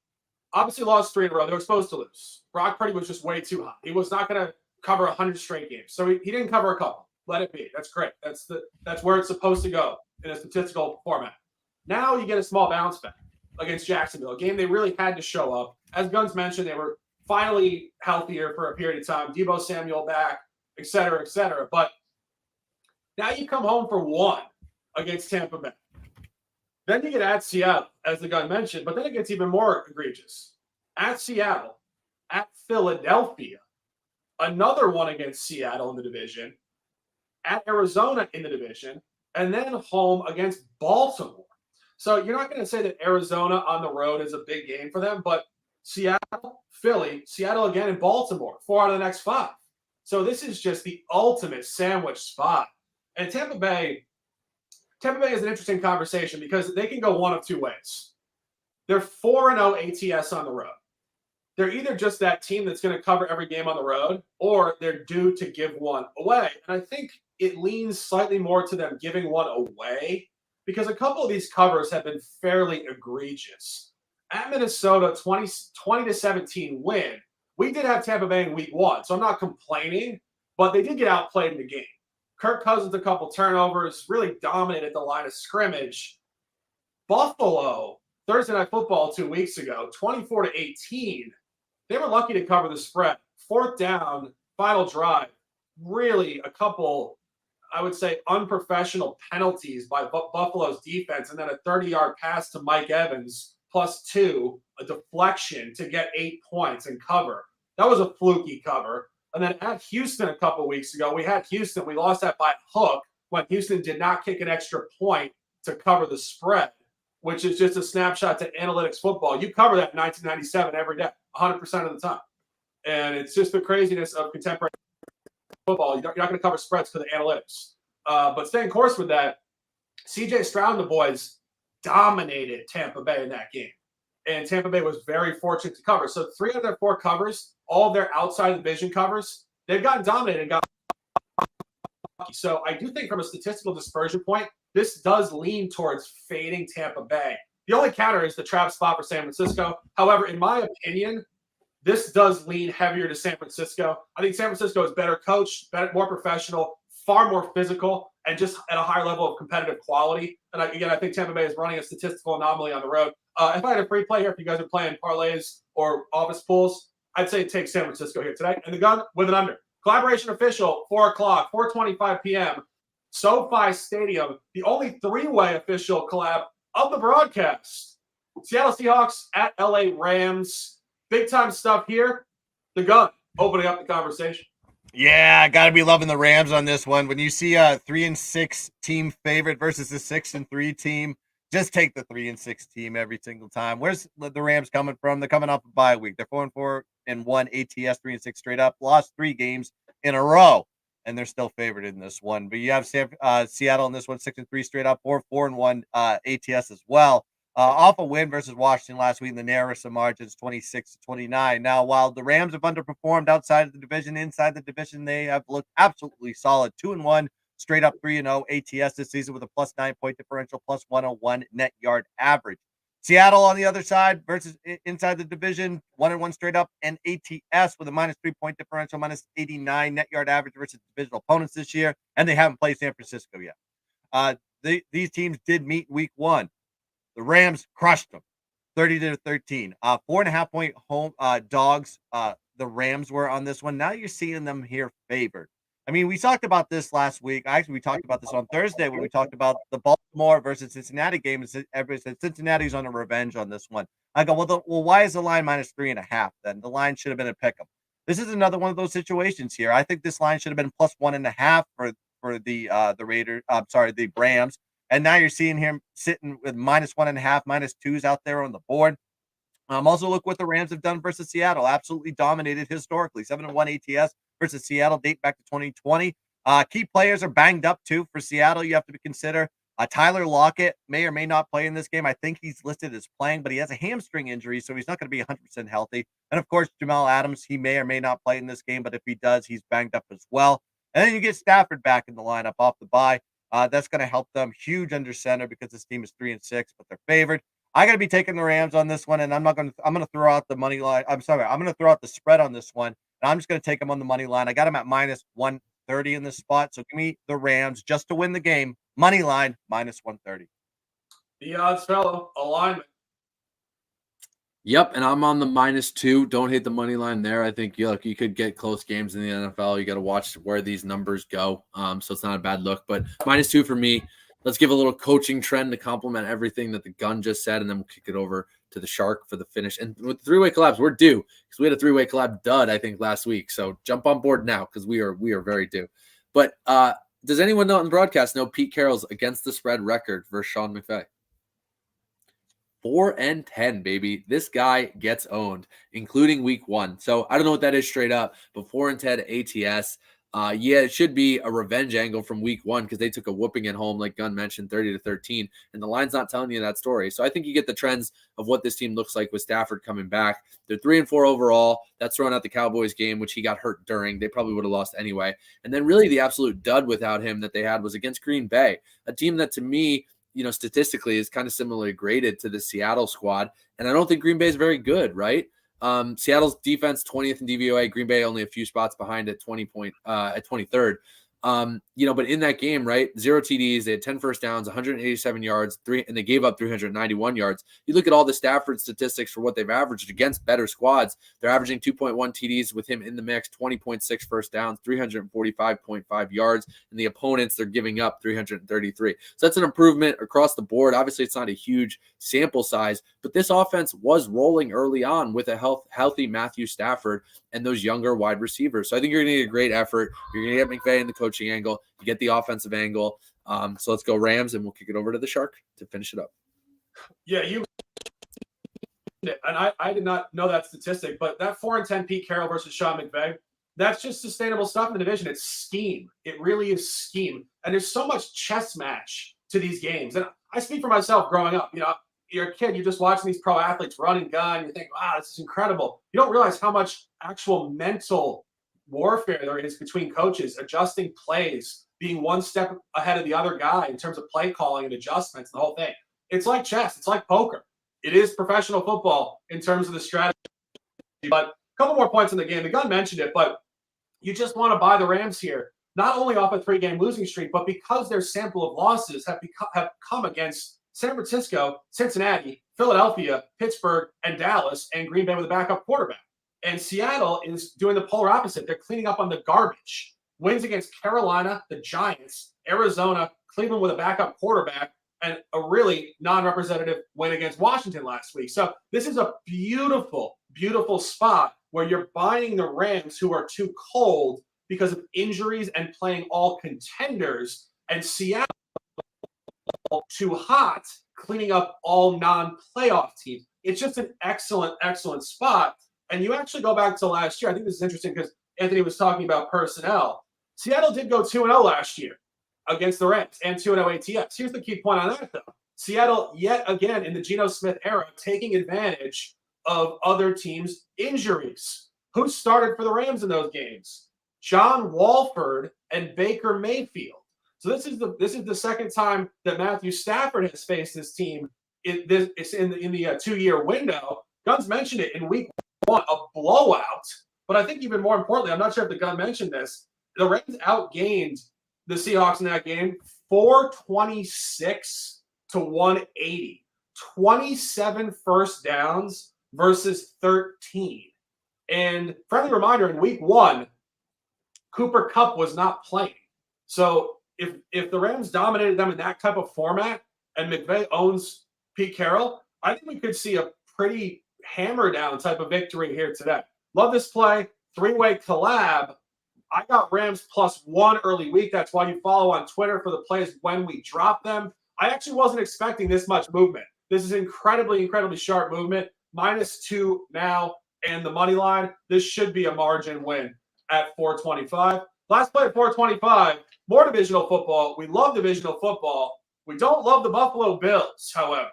Obviously lost 3 in a row. They were supposed to lose. Brock Purdy was just way too hot. He was not going to cover 100 straight games. So he didn't cover a couple. Let it be. That's great. That's where it's supposed to go in a statistical format. Now you get a small bounce back against Jacksonville, a game they really had to show up. As Guns mentioned, they were finally healthier for a period of time. Deebo Samuel back. et cetera, et cetera. But now you come home for one against Tampa Bay. Then you get at Seattle, as the guy mentioned, but then it gets even more egregious. At Seattle, at Philadelphia, another one against Seattle in the division, at Arizona in the division, and then home against Baltimore. So you're not going to say that Arizona on the road is a big game for them, but Seattle, Philly, Seattle again, and Baltimore, 4 out of the next 5. So this is just the ultimate sandwich spot. And Tampa Bay is an interesting conversation because they can go one of two ways. They're 4-0 ATS on the road. They're either just that team that's going to cover every game on the road, or they're due to give one away. And I think it leans slightly more to them giving one away because a couple of these covers have been fairly egregious. At Minnesota, 20-17 win. We did have Tampa Bay in week 1, so I'm not complaining, but they did get outplayed in the game. Kirk Cousins, a couple turnovers, really dominated the line of scrimmage. Buffalo, Thursday Night Football 2 weeks ago, 24-18. They were lucky to cover the spread. 4th down, final drive. Really a couple, I would say, unprofessional penalties by Buffalo's defense, and then a 30-yard pass to Mike Evans, +2, a deflection to get 8 points and cover. That was a fluky cover. And then at Houston a couple weeks ago, we had Houston. We lost that by a hook when Houston did not kick an extra point to cover the spread, which is just a snapshot to analytics football. You cover that in 1997 every day, 100% of the time. And it's just the craziness of contemporary football. You're not going to cover spreads for the analytics. But staying course with that, CJ Stroud and the boys dominated Tampa Bay in that game. And Tampa Bay was very fortunate to cover. So 3 out of their 4 covers, all of their outside division covers, they've gotten dominated and got lucky. So I do think from a statistical dispersion point, this does lean towards fading Tampa Bay. The only counter is the trap spot for San Francisco. However, in my opinion, this does lean heavier to San Francisco. I think San Francisco is better coached, better, more professional, far more physical, and just at a higher level of competitive quality. And I think Tampa Bay is running a statistical anomaly on the road. If I had a free play here, if you guys are playing parlays or office pools, I'd say take San Francisco here today. And the gun with an under. Collaboration official, 4 o'clock, 4:25 p.m. SoFi Stadium, the only 3-way official collab of the broadcast. Seattle Seahawks at LA Rams. Big time stuff here. The gun opening up the conversation. Yeah, gotta be loving the Rams on this one. When you see a 3-6 team favorite versus a 6-3 team, just take the 3-6 team every single time. Where's the Rams coming from? They're coming off a bye week. They're 4-4 and 1 ATS, 3-6 straight up. Lost 3 games in a row, and they're still favored in this one. But you have Seattle in this one, 6-3 straight up, 4-4 and 1 ATS as well. Off a win versus Washington last week in the narrowest of margins, 26-29. Now, while the Rams have underperformed outside of the division, inside the division, they have looked absolutely solid. 2-1, straight up 3-0 ATS this season with a +9 point differential, +101 net yard average. Seattle on the other side versus inside the division, 1-1 straight up, and ATS with a -3 point differential, -89 net yard average versus divisional opponents this year, and they haven't played San Francisco yet. These teams did meet week 1. The Rams crushed them, 30-13. 4.5 point home dogs. The Rams were on this one. Now you're seeing them here favored. I mean, we talked about this last week. Actually, we talked about this on Thursday when we talked about the Baltimore versus Cincinnati game. Everybody said Cincinnati's on a revenge on this one. I go, well, why is the line -3.5? Then the line should have been a pick 'em. This is another one of those situations here. I think this line should have been +1.5 for the Rams. And now you're seeing him sitting with -1.5, -2s out there on the board. Also, look what the Rams have done versus Seattle. Absolutely dominated historically. 7-1 ATS versus Seattle, date back to 2020. Key players are banged up, too, for Seattle. You have to consider Tyler Lockett may or may not play in this game. I think he's listed as playing, but he has a hamstring injury, so he's not going to be 100% healthy. And, of course, Jamal Adams, he may or may not play in this game, but if he does, he's banged up as well. And then you get Stafford back in the lineup off the bye. That's going to help them huge under center because this team is 3-6, but they're favored. I got to be taking the Rams on this one, and I'm going to throw out the money line. I'm going to throw out the spread on this one, and I'm just going to take them on the money line. I got them at -130 in this spot, so give me the Rams just to win the game. Money line -130. The odds fellow alignment. Yep, and I'm on the -2. Don't hit the money line there. I think you could get close games in the NFL. You got to watch where these numbers go. So it's not a bad look, but -2 for me. Let's give a little coaching trend to complement everything that the gun just said, and then we'll kick it over to the Shark for the finish. And with the three-way collabs, we're due because we had a three-way collab dud, I think, last week. So jump on board now because we are very due. But does anyone know on the broadcast know Pete Carroll's against the spread record versus Sean McVay? 4-10, baby. This guy gets owned, including week 1. So I don't know what that is straight up, but 4-10 ATS. Yeah, it should be a revenge angle from week 1 because they took a whooping at home, like Gunn mentioned, 30-13, and the line's not telling you that story. So I think you get the trends of what this team looks like with Stafford coming back. They're 3-4 overall. That's throwing out the Cowboys game, which he got hurt during. They probably would have lost anyway. And then really the absolute dud without him that they had was against Green Bay, a team that to me, statistically is kind of similarly graded to the Seattle squad. And I don't think Green Bay is very good, right? Seattle's defense 20th in DVOA, Green Bay only a few spots behind at 23rd. But in that game, right, 0 TDs, they had 10 first downs, 187 yards, and they gave up 391 yards. You look at all the Stafford statistics for what they've averaged against better squads. They're averaging 2.1 TDs with him in the mix, 20.6 first downs, 345.5 yards, and the opponents, they're giving up 333. So that's an improvement across the board. Obviously, it's not a huge sample size, but this offense was rolling early on with a healthy Matthew Stafford and those younger wide receivers. So I think you're going to get a great effort. You're going to get McVay in the coaching angle. You get the offensive angle. So let's go Rams, and we'll kick it over to the Shark to finish it up. Yeah, and I did not know that statistic, but that 4-10 Pete Carroll versus Sean McVay, that's just sustainable stuff in the division. It's scheme. It really is scheme. And there's so much chess match to these games. And I speak for myself growing up. You're a kid, you're just watching these pro athletes run and gun. You think, wow, this is incredible. You don't realize how much actual mental warfare there is between coaches, adjusting plays, being one step ahead of the other guy in terms of play calling and adjustments, the whole thing. It's like chess. It's like poker. It is professional football in terms of the strategy. But a couple more points in the game. The gun mentioned it, but you just want to buy the Rams here, not only off a 3-game losing streak, but because their sample of losses have come against San Francisco, Cincinnati, Philadelphia, Pittsburgh, and Dallas, and Green Bay with a backup quarterback. And Seattle is doing the polar opposite. They're cleaning up on the garbage. Wins against Carolina, the Giants, Arizona, Cleveland with a backup quarterback, and a really non-representative win against Washington last week. So this is a beautiful, beautiful spot where you're buying the Rams, who are too cold because of injuries and playing all contenders, and Seattle too hot, cleaning up all non-playoff teams. It's just an excellent, excellent spot. And you actually go back to last year. I think this is interesting because Anthony was talking about personnel. Seattle did go 2-0 last year against the Rams and 2-0 ATS. Here's the key point on that, though. Seattle, yet again, in the Geno Smith era, taking advantage of other teams' injuries. Who started for the Rams in those games? John Walford and Baker Mayfield. So this is the second time that Matthew Stafford has faced this team. It's in the 2-year window. Guns mentioned it in week 1, a blowout. But I think even more importantly, I'm not sure if the gun mentioned this, the Rams outgained the Seahawks in that game 426 to 180. 27 first downs versus 13. And friendly reminder, in week 1, Cooper Kupp was not playing. So if the Rams dominated them in that type of format and McVay owns Pete Carroll, I think we could see a pretty hammer down type of victory here today. Love this play. 3-way collab. I got Rams +1 early week. That's why you follow on Twitter for the plays when we drop them. I actually wasn't expecting this much movement. This is incredibly, incredibly sharp movement. -2 now, and the money line. This should be a margin win at 425. Last play at 425. More divisional football. We love divisional football. We don't love the Buffalo Bills, however.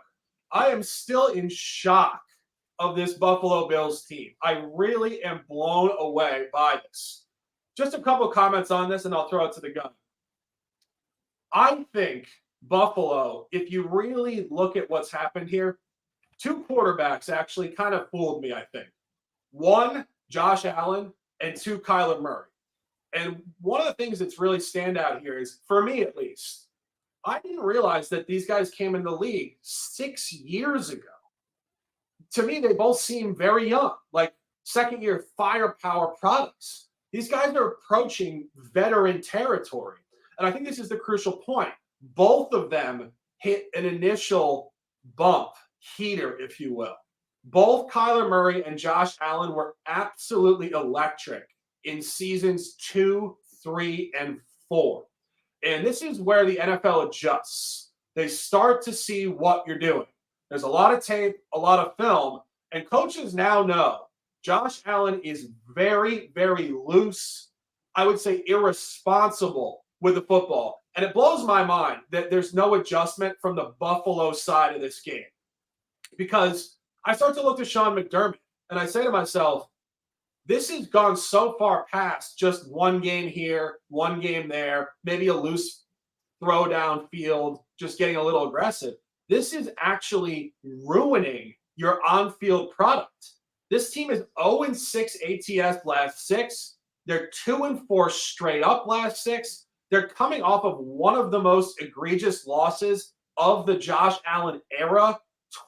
I am still in shock of this Buffalo Bills team. I really am blown away by this. Just a couple comments on this, and I'll throw it to the gun. I think Buffalo, if you really look at what's happened here, 2 quarterbacks actually kind of fooled me, I think. 1, Josh Allen, and 2, Kyler Murray. And one of the things that's really stand out here is, for me at least, I didn't realize that these guys came in the league 6 years ago. to me, they both seem very young, like second-year firepower products. These guys are approaching veteran territory. And I think this is the crucial point. Both of them hit an initial bump, heater, if you will. Both Kyler Murray and Josh Allen were absolutely electric in seasons 2, 3, and 4. And this is where the NFL adjusts. They start to see what you're doing. There's a lot of tape, a lot of film, and coaches now know Josh Allen is very, very loose, I would say irresponsible with the football. And it blows my mind that there's no adjustment from the Buffalo side of this game. Because I start to look to Sean McDermott, and I say to myself, this has gone so far past just one game here, one game there, maybe a loose throw downfield, just getting a little aggressive. This is actually ruining your on-field product. This team is 0-6 ATS last 6. They're 2-4 straight up last 6. They're coming off of one of the most egregious losses of the Josh Allen era,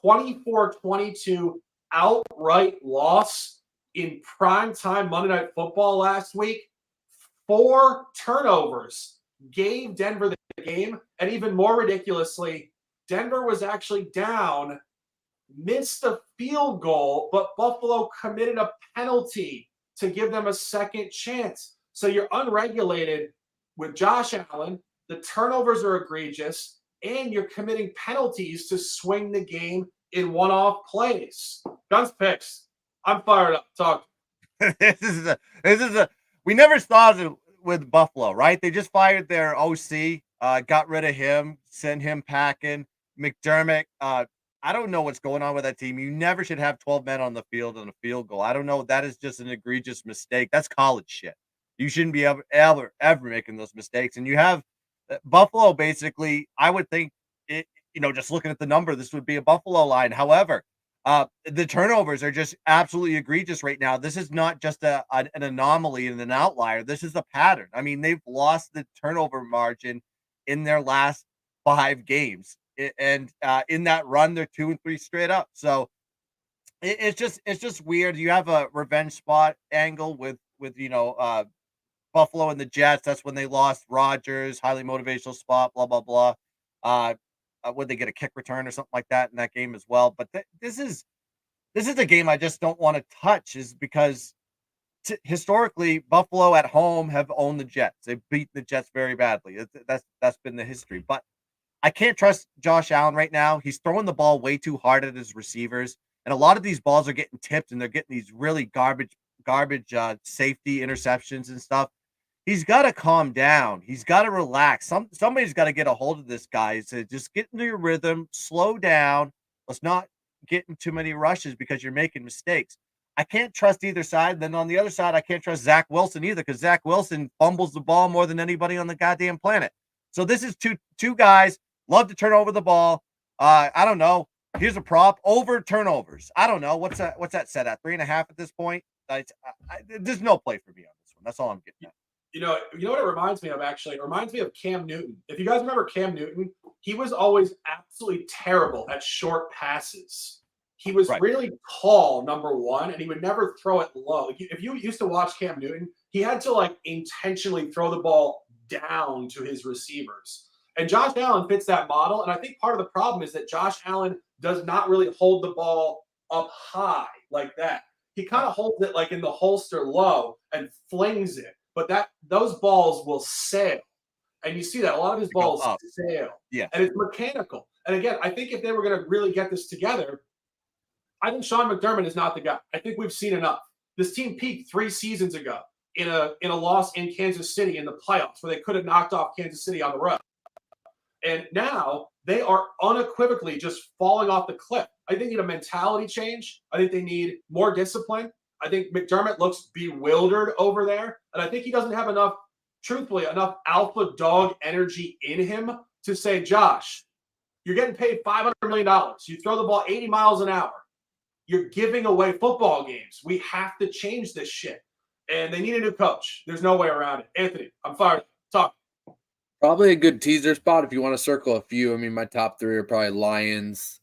24-22 outright loss in primetime Monday Night Football last week. 4 turnovers gave Denver the game, and even more ridiculously, Denver was actually down, missed a field goal, but Buffalo committed a penalty to give them a second chance. So you're unregulated with Josh Allen. The turnovers are egregious, and you're committing penalties to swing the game in one-off plays. Guns picks. I'm fired up. Talk. This is a we never saw it with Buffalo, right? They just fired their OC, got rid of him, sent him packing. McDermott, I don't know what's going on with that team. You never should have 12 men on the field on a field goal. I don't know. That is just an egregious mistake. That's college shit. You shouldn't be ever making those mistakes. And you have Buffalo basically, I would think, just looking at the number, this would be a Buffalo line. However, the turnovers are just absolutely egregious right now. This is not just an anomaly and an outlier. This is a pattern. I mean, they've lost the turnover margin in their last 5 games. And in that run, they're 2-3 straight up. So it's just weird. You have a revenge spot angle with Buffalo and the Jets. That's when they lost Rodgers, highly motivational spot, blah blah blah. Would they get a kick return or something like that in that game as well? But this is a game I just don't want to touch, is because historically Buffalo at home have owned the Jets. They've beaten the Jets very badly. That's been the history. But I can't trust Josh Allen right now. He's throwing the ball way too hard at his receivers, and a lot of these balls are getting tipped, and they're getting these really garbage safety interceptions and stuff. He's got to calm down. He's got to relax. Somebody's got to get a hold of this guy. So just get into your rhythm, slow down. Let's not get in too many rushes because you're making mistakes. I can't trust either side. And then on the other side, I can't trust Zach Wilson either, because Zach Wilson fumbles the ball more than anybody on the goddamn planet. So this is two guys love to turn over the ball. I don't know. Here's a prop over turnovers. I don't know. What's that set at? 3.5 at this point? There's no play for me on this one. That's all I'm getting at. You know what it reminds me of, actually? It reminds me of Cam Newton. If you guys remember Cam Newton, he was always absolutely terrible at short passes. He was really tall, number one, and he would never throw it low. If you used to watch Cam Newton, he had to intentionally throw the ball down to his receivers. And Josh Allen fits that model. And I think part of the problem is that Josh Allen does not really hold the ball up high like that. He kind of holds it in the holster low and flings it. But those balls will sail. And you see that. A lot of his balls sail. Yeah. And it's mechanical. And again, I think if they were going to really get this together, I think Sean McDermott is not the guy. I think we've seen enough. This team peaked 3 seasons ago in a loss in Kansas City in the playoffs, where they could have knocked off Kansas City on the road. And now they are unequivocally just falling off the cliff. I think they need a mentality change. I think they need more discipline. I think McDermott looks bewildered over there. And I think he doesn't have enough alpha dog energy in him to say, Josh, you're getting paid $500 million. You throw the ball 80 miles an hour. You're giving away football games. We have to change this shit. And they need a new coach. There's no way around it. Anthony, I'm fired up. Talk. Probably a good teaser spot if you want to circle a few. I mean, my top 3 are probably Lions,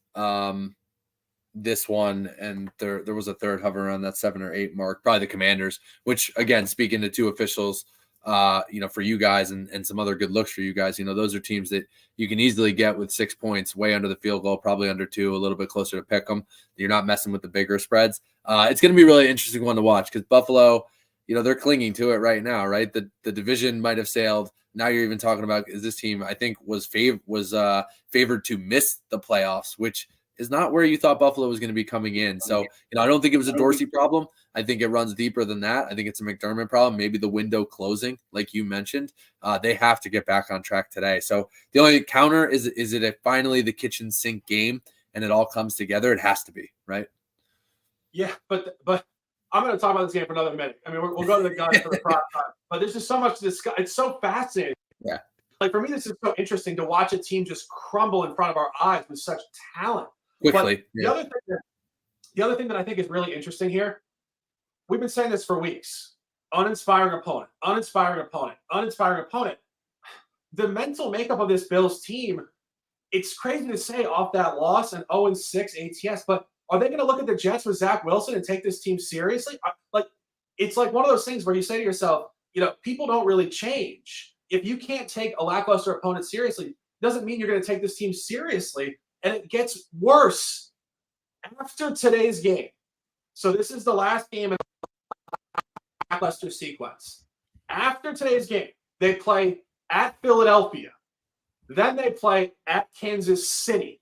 this one, and there was a third hovering around that 7 or 8 mark, probably the Commanders, which again, speaking to two officials, for you guys and some other good looks for you guys, those are teams that you can easily get with 6 points, way under the field goal, probably under 2, a little bit closer to pick them. You're not messing with the bigger spreads. It's going to be a really interesting one to watch because Buffalo, they're clinging to it right now, right? The division might have sailed. Now you're even talking about, is this team, I think, was favored to miss the playoffs, which is not where you thought Buffalo was going to be coming in. So, I don't think it was a Dorsey problem. I think it runs deeper than that. I think it's a McDermott problem, maybe the window closing, like you mentioned. They have to get back on track today. So the only counter is it finally the kitchen sink game and it all comes together? It has to be, right? Yeah, but I'm going to talk about this game for another minute. I mean, we'll go to the gun for the prime time, but there's just so much to discuss. It's so fascinating. Yeah. Like for me, this is so interesting to watch a team just crumble in front of our eyes with such talent. Quickly. The other thing that I think is really interesting here, we've been saying this for weeks. Uninspiring opponent, uninspiring opponent, uninspiring opponent. The mental makeup of this Bills team, it's crazy to say off that loss and 0-6 ATS, but are they going to look at the Jets with Zach Wilson and take this team seriously? It's like one of those things where you say to yourself, people don't really change. If you can't take a lackluster opponent seriously, doesn't mean you're going to take this team seriously. And it gets worse after today's game. So this is the last game in the lackluster sequence. After today's game, they play at Philadelphia. Then they play at Kansas City.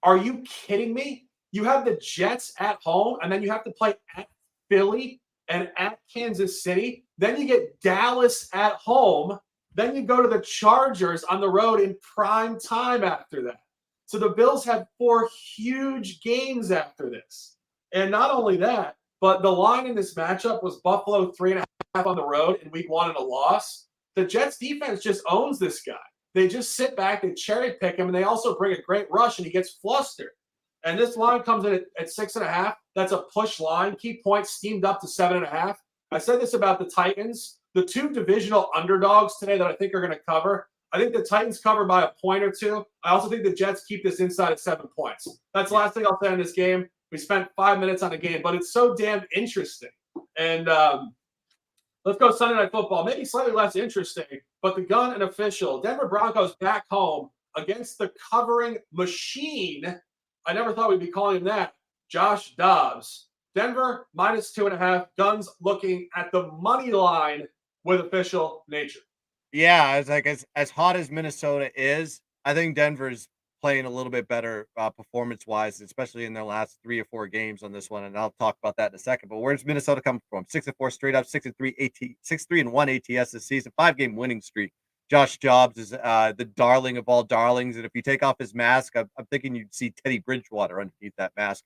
Are you kidding me? You have the Jets at home, and then you have to play at Philly and at Kansas City. Then you get Dallas at home. Then you go to the Chargers on the road in prime time after that. So the Bills have 4 huge games after this. And not only that, but the line in this matchup was Buffalo 3.5 on the road in week 1 and a loss. The Jets defense just owns this guy. They just sit back, they cherry pick him, and they also bring a great rush, and he gets flustered. And this line comes in at 6.5. That's a push line. Key points steamed up to 7.5. I said this about the Titans. The 2 divisional underdogs today that I think are going to cover. I think the Titans cover by a point or 2. I also think the Jets keep this inside of 7 points. That's the last thing I'll say on this game. We spent 5 minutes on the game, but it's so damn interesting. And let's go Sunday Night Football. Maybe slightly less interesting, but the gun and official. Denver Broncos back home against the covering machine. I never thought we'd be calling him that. Josh Dobbs. Denver minus 2.5. Guns looking at the money line with official nature. Yeah, it's like as hot as Minnesota is, I think Denver's playing a little bit better performance-wise, especially in their last 3 or 4 games on this one, and I'll talk about that in a second. But where's Minnesota coming from? 6-4 straight up, 6-3-1 ATS this season, 5-game winning streak. Josh Dobbs is the darling of all darlings, and if you take off his mask, I'm thinking you'd see Teddy Bridgewater underneath that mask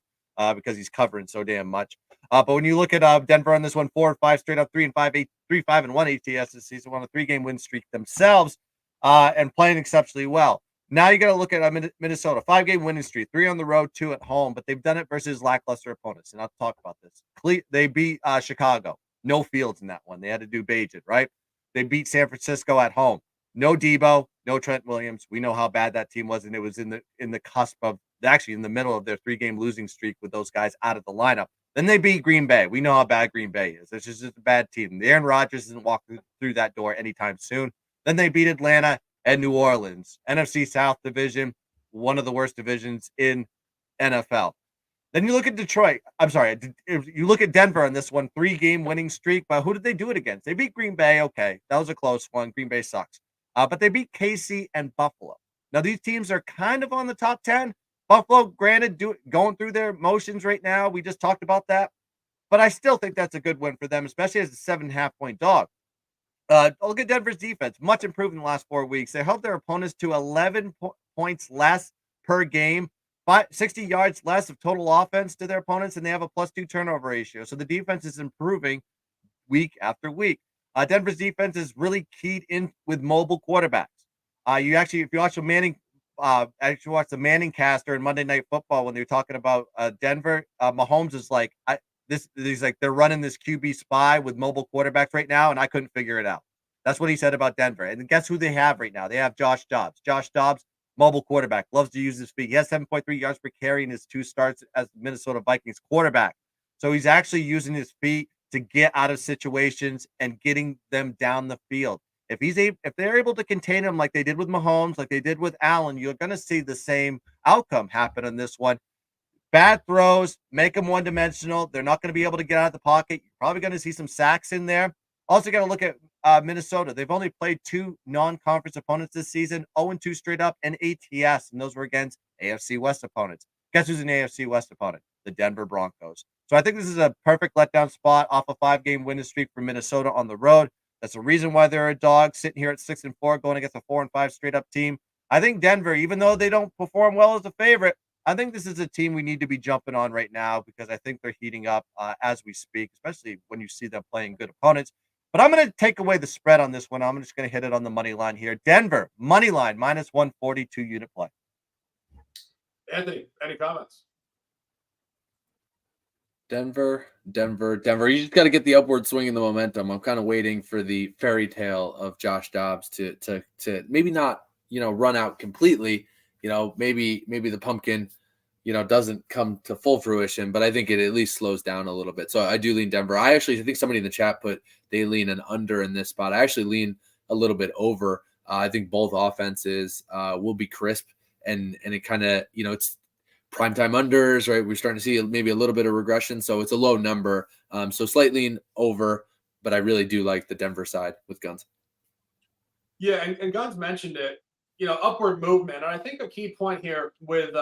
because he's covering so damn much. But when you look at Denver on this one, 4-5 straight up, 3-5, 3-5-1 ATS this season, on a 3-game win streak themselves, and playing exceptionally well. Now you got to look at Minnesota, 5-game winning streak, 3 on the road, 2 at home, but they've done it versus lackluster opponents. And I'll talk about this. They beat Chicago, no Fields in that one. They had to do Bajan, right? They beat San Francisco at home, no Debo, no Trent Williams. We know how bad that team was, and it was in the cusp of, actually in the middle of their 3-game losing streak with those guys out of the lineup. Then they beat Green Bay. We know how bad Green Bay is. It's just a bad team. Aaron Rodgers isn't walking through that door anytime soon. Then they beat Atlanta and New Orleans. NFC South division, one of the worst divisions in NFL. Then you look at Detroit. I'm sorry. You look at Denver on this one, 3-game winning streak. But who did they do it against? They beat Green Bay. Okay, that was a close one. Green Bay sucks. But they beat KC and Buffalo. Now, these teams are kind of on the top 10. Buffalo, granted, going through their motions right now. We just talked about that. But I still think that's a good win for them, especially as a 7.5-point dog. Look at Denver's defense. Much improved in the last 4 weeks. They held their opponents to 11 points less per game, 60 yards less of total offense to their opponents, and they have a +2 turnover ratio. So the defense is improving week after week. Denver's defense is really keyed in with mobile quarterbacks. If you watch the Manning caster in Monday Night Football when they were talking about Denver, Mahomes is like, he's like, they're running this QB spy with mobile quarterbacks right now, and I couldn't figure it out. That's what he said about Denver. And guess who they have right now? They have Josh Dobbs. Josh Dobbs, Mobile quarterback, loves to use his feet. He has 7.3 yards per carry in his 2 starts as Minnesota Vikings quarterback. So he's actually using his feet to get out of situations and getting them down the field. If they're able to contain him like they did with Mahomes, like they did with Allen, you're going to see the same outcome happen on this one. Bad throws, make them one-dimensional. They're not going to be able to get out of the pocket. You're probably going to see some sacks in there. Also got to look at Minnesota. They've only played 2 non-conference opponents this season, 0-2 straight up, and ATS, and those were against AFC West opponents. Guess who's an AFC West opponent? The Denver Broncos. So I think this is a perfect letdown spot off a 5-game winning streak for Minnesota on the road. That's the reason why they're a dog, sitting here at 6-4, going against a 4-5 straight-up team. I think Denver, even though they don't perform well as a favorite, I think this is a team we need to be jumping on right now because I think they're heating up as we speak, especially when you see them playing good opponents. But I'm going to take away the spread on this one. I'm just going to hit it on the money line here. Denver, money line, -142 unit play. Anthony, any comments? Denver. You just got to get the upward swing in the momentum. I'm kind of waiting for the fairy tale of Josh Dobbs to maybe not, run out completely. Maybe the pumpkin, doesn't come to full fruition, but I think it at least slows down a little bit. So I do lean Denver. I think somebody in the chat put they lean an under in this spot. I actually lean a little bit over. I think both offenses will be crisp and it kind of, it's primetime unders, right? We're starting to see maybe a little bit of regression. So it's a low number. So slight lean over, but I really do like the Denver side with Guns. Yeah, and Guns mentioned it, upward movement. And I think a key point here with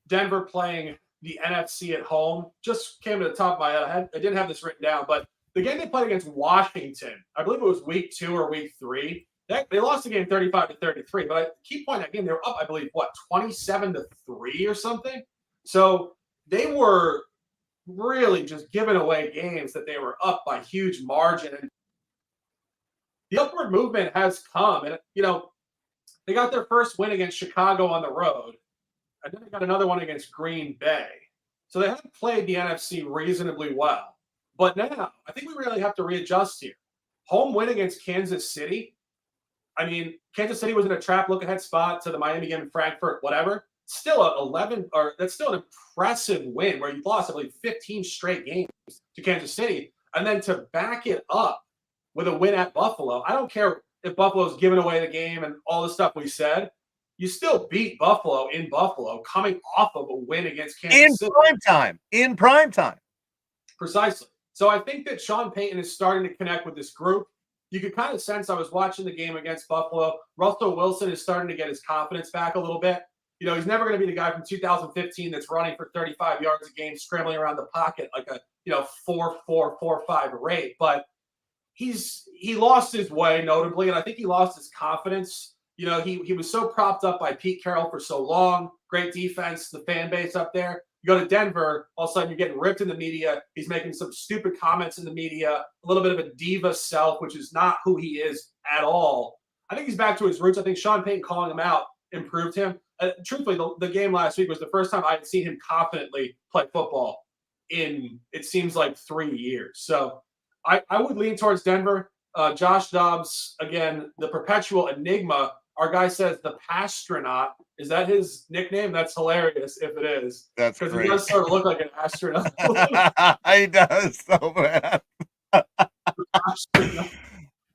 Denver playing the NFC at home just came to the top of my head. I didn't have this written down, but the game they played against Washington, I believe it was week 2 or week 3. They lost the game 35-33. But key point that game, they were up, I believe, 27-3 or something. So they were really just giving away games that they were up by huge margin. And the upward movement has come. And, they got their first win against Chicago on the road. And then they got another one against Green Bay. So they haven't played the NFC reasonably well. But now, I think we really have to readjust here. Home win against Kansas City. I mean, Kansas City was in a trap look-ahead spot to the Miami game in Frankfurt, whatever. Still that's still an impressive win where you lost, I believe, 15 straight games to Kansas City. And then to back it up with a win at Buffalo. I don't care if Buffalo's giving away the game and all the stuff we said. You still beat Buffalo in Buffalo coming off of a win against Kansas City. In prime time. Precisely. So I think that Sean Payton is starting to connect with this group. You could kind of sense, I was watching the game against Buffalo, Russell Wilson is starting to get his confidence back a little bit. He's never going to be the guy from 2015 that's running for 35 yards a game, scrambling around the pocket like a 4.5 rate. But he lost his way notably, and I think he lost his confidence. He was so propped up by Pete Carroll for so long. Great defense, the fan base up there. You go to Denver, all of a sudden you're getting ripped in the media. He's making some stupid comments in the media, a little bit of a diva self, which is not who he is at all. I think he's back to his roots. I think Sean Payton calling him out improved him. Truthfully, the game last week was the first time I had seen him confidently play football in, it seems like, 3 years. So I would lean towards Denver. Josh Dobbs, again, the perpetual enigma. Our guy says the Pastronaut. Is that his nickname? That's hilarious if it is. That's because great. He does sort of look like an astronaut. He does so bad.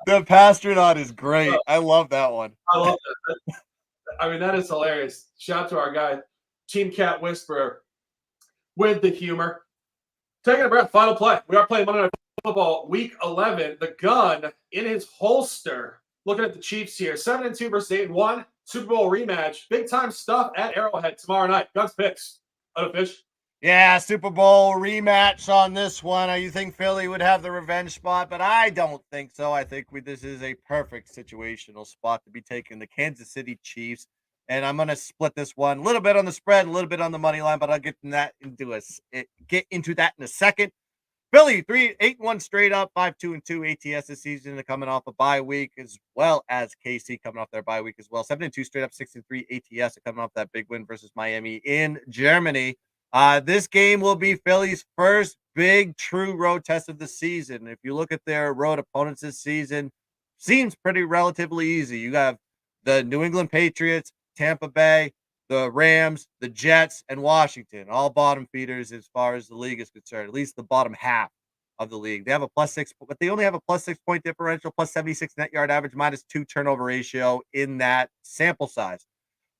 The Pastronaut is great. I love that one. I love that. I mean, that is hilarious. Shout out to our guy, Team Cat Whisperer, with the humor. Taking a breath, final play. We are playing Monday Night Football, Week 11. The gun in his holster. Looking at the Chiefs here, 7-2 versus 8-1. Super Bowl rematch. Big time stuff at Arrowhead tomorrow night. Guns picks. Unofficial. Yeah, Super Bowl rematch on this one. You think Philly would have the revenge spot, but I don't think so. I think this is a perfect situational spot to be taking the Kansas City Chiefs. And I'm going to split this one a little bit on the spread, a little bit on the money line, but I'll get into that in a second. Philly, 8-1 straight up, 5-2-2 ATS this season, coming off a bye week, as well as KC coming off their bye week as well. 7-2 straight up, 6-3 ATS coming off that big win versus Miami in Germany. This game will be Philly's first big true road test of the season. If you look at their road opponents this season, seems pretty relatively easy. You have the New England Patriots, Tampa Bay, the Rams, the Jets, and Washington, all bottom feeders as far as the league is concerned, at least the bottom half of the league. They have a +6, but they only have a +6 point differential, +76 net yard average, -2 turnover ratio in that sample size.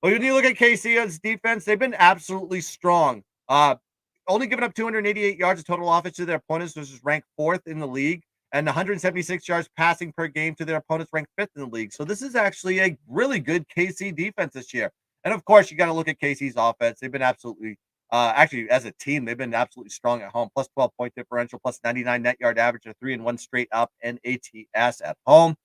But when you look at KC's defense, they've been absolutely strong. Only giving up 288 yards of total offense to their opponents, which is ranked 4th in the league, and 176 yards passing per game to their opponents, ranked 5th in the league. So this is actually a really good KC defense this year. And of course, you got to look at KC's offense. They've been absolutely, actually, as a team, they've been absolutely strong at home. +12 point differential, +99 net yard average, a 3-1 straight up, and ATS at home.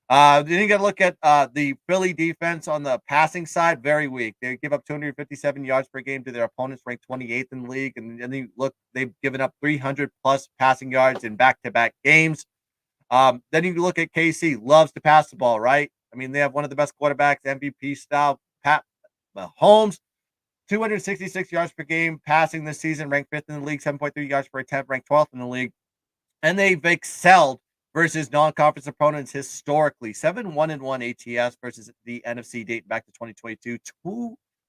Then you got to look at the Philly defense on the passing side, very weak. They give up 257 yards per game to their opponents, ranked 28th in the league. And then you look, they've given up 300 plus passing yards in back-to-back games. Then you look at KC, loves to pass the ball, right? I mean, they have one of the best quarterbacks, MVP style, Pat Mahomes, 266 yards per game passing this season, ranked 5th in the league, 7.3 yards per attempt, ranked 12th in the league. And they've excelled versus non-conference opponents historically. 7-1-1 ATS versus the NFC dating back to 2022.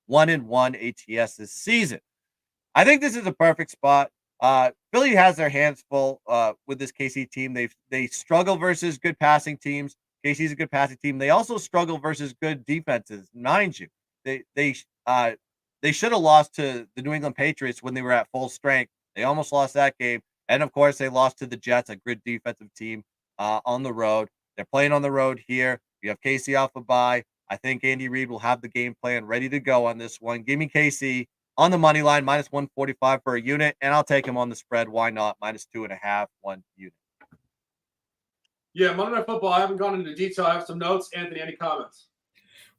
2-1-1 ATS this season. I think this is a perfect spot. Philly has their hands full with this KC team. They struggle versus good passing teams. KC's a good passing team. They also struggle versus good defenses. Mind you, they should have lost to the New England Patriots when they were at full strength. They almost lost that game. And of course, they lost to the Jets, a good defensive team on the road. They're playing on the road here. You have KC off a bye. I think Andy Reid will have the game plan ready to go on this one. Give me KC on the money line, -145 for a unit, and I'll take him on the spread. Why not? -2.5, 1 unit. Yeah, Monday Night Football, I haven't gone into detail. I have some notes. Anthony, any comments?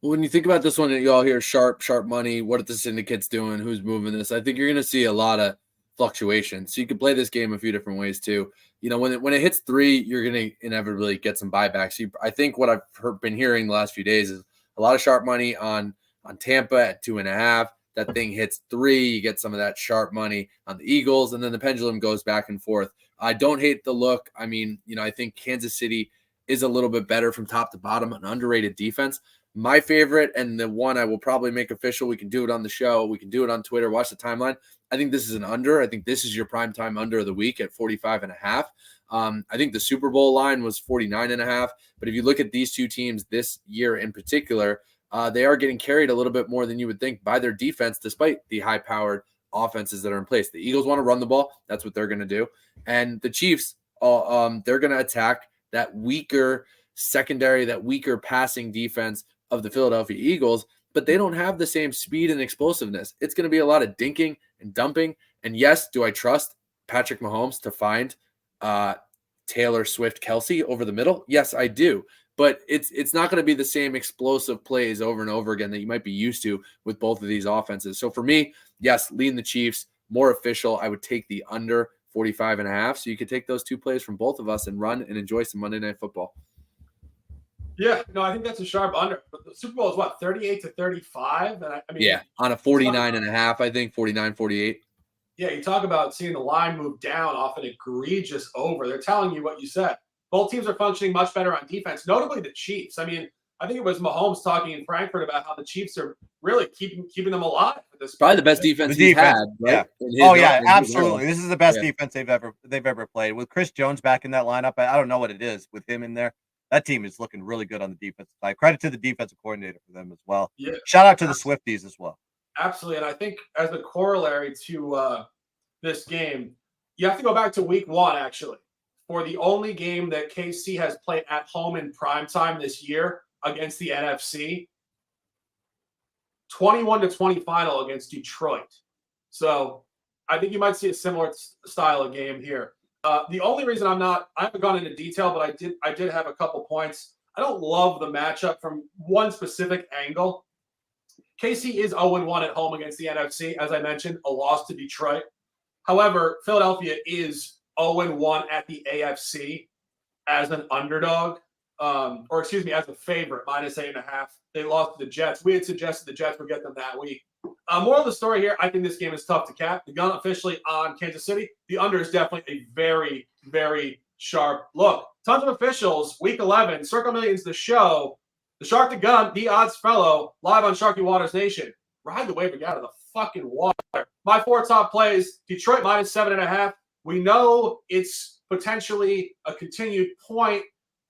Well, when you think about this one, you all hear sharp money. What are the syndicates doing? Who's moving this? I think you're going to see a lot of fluctuation. So you can play this game a few different ways too. You know, when it hits 3, you're going to inevitably get some buybacks. I think what I've been hearing the last few days is a lot of sharp money on Tampa at 2.5. That thing hits 3, you get some of that sharp money on the Eagles, and then the pendulum goes back and forth. I don't hate the look. I mean, you know, I think Kansas City is a little bit better from top to bottom, an underrated defense. My favorite, and the one I will probably make official, we can do it on the show, we can do it on Twitter, watch the timeline. I think this is an under. I think this is your primetime under of the week at 45.5. I think the Super Bowl line was 49.5. But if you look at these two teams this year in particular, they are getting carried a little bit more than you would think by their defense, despite the high-powered offenses that are in place. The Eagles want to run the ball. That's what they're going to do. And the Chiefs, they're going to attack that weaker secondary, that weaker passing defense of the Philadelphia Eagles, but they don't have the same speed and explosiveness. It's going to be a lot of dinking and dumping. And yes, do I trust Patrick Mahomes to find Taylor Swift Kelsey over the middle? Yes, I do. But it's not going to be the same explosive plays over and over again that you might be used to with both of these offenses. So for me, yes, lean the Chiefs, more official. I would take the under 45.5. So you could take those two plays from both of us and run and enjoy some Monday Night Football. Yeah, no, I think that's a sharp under. But the Super Bowl is what, 38-35? And I mean, yeah, on a 49.5, I think 49, 48. Yeah, you talk about seeing the line move down off an egregious over. They're telling you what you said. Both teams are functioning much better on defense, notably the Chiefs. I mean, I think it was Mahomes talking in Frankfurt about how the Chiefs are really keeping them alive at this point. Probably the best defense he's had. Right? Yeah. Absolutely. This is the best defense they've ever played. With Chris Jones back in that lineup, I don't know what it is with him in there. That team is looking really good on the defensive side. Credit to the defensive coordinator for them as well. Yeah. Shout out to the Swifties as well. Absolutely. And I think as a corollary to this game, you have to go back to week 1, actually, for the only game that KC has played at home in primetime this year against the NFC. 21-20 final against Detroit. So I think you might see a similar style of game here. The only reason I haven't gone into detail, but I did have a couple points. I don't love the matchup from one specific angle. KC is 0-1 at home against the NFC, as I mentioned, a loss to Detroit. However, Philadelphia is 0-1 at the AFC as an underdog, as a favorite, -8.5. They lost to the Jets. We had suggested the Jets would get them that week. Moral of the story here, I think this game is tough to cap. The gun officially on Kansas City. The under is definitely a very, very sharp look. Tons of officials, week 11, Circa Millions the show. The Shark the Gun, the odds fellow, live on Sharky Waters Nation. Ride the wave out of the fucking water. My 4 top plays, Detroit minus 7.5. We know it's potentially a continued point,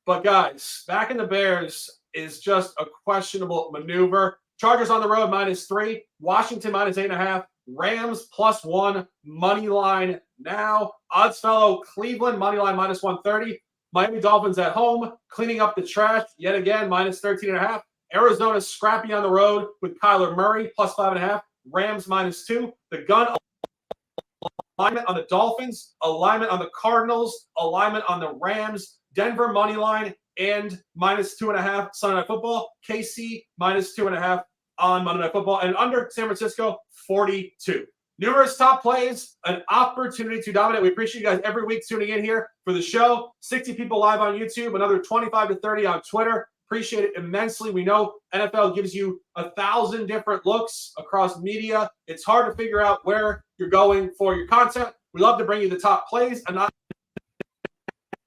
but guys, back in the Bears is just a questionable maneuver. Chargers on the road minus 3, Washington minus 8.5, Rams +1, money line now. Odds fellow, Cleveland money line minus 130. Miami Dolphins at home, cleaning up the trash yet again, minus 13.5. Arizona scrappy on the road with Kyler Murray, +5.5. Rams minus 2. The Gun alignment on the Dolphins, alignment on the Cardinals, alignment on the Rams. Denver money line and minus 2.5 Sunday Night Football. KC minus 2.5 on Monday Night Football. And under San Francisco, 42. Numerous top plays, an opportunity to dominate. We appreciate you guys every week tuning in here for the show. 60 people live on YouTube, another 25 to 30 on Twitter. Appreciate it immensely. We know NFL gives you 1,000 different looks across media. It's hard to figure out where you're going for your content. We love to bring you the top plays,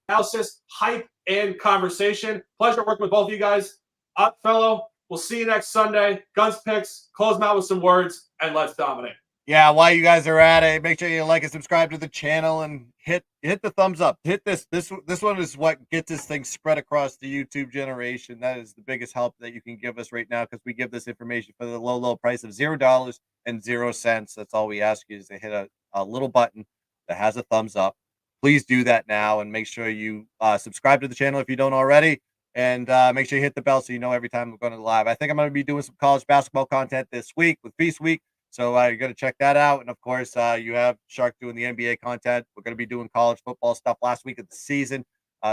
analysis, hype, and conversation. Pleasure working with both of you guys. Fellow, we'll see you next Sunday. Guns picks, close them out with some words, and let's dominate. Yeah, while you guys are at it, make sure you like and subscribe to the channel and hit the thumbs up. Hit this one is what gets this thing spread across the YouTube generation. That is the biggest help that you can give us right now, because we give this information for the low price of $0.00. That's all we ask you, is to hit a little button that has a thumbs up. Please do that now, and make sure you subscribe to the channel if you don't already, and make sure you hit the bell so you know every time we're going to live. I think I'm going to be doing some college basketball content this week with Feast Week. So you're going to check that out. And, of course, you have Shark doing the NBA content. We're going to be doing college football stuff last week of the season.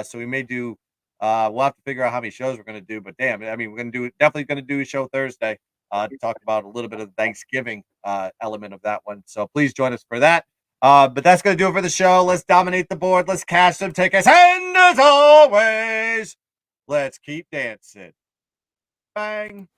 So we may do we'll have to figure out how many shows we're going to do. But, damn, I mean, definitely going to do a show Thursday to talk about a little bit of the Thanksgiving element of that one. So please join us for that. But that's going to do it for the show. Let's dominate the board. Let's cash some tickets. And, as always, let's keep dancing. Bang.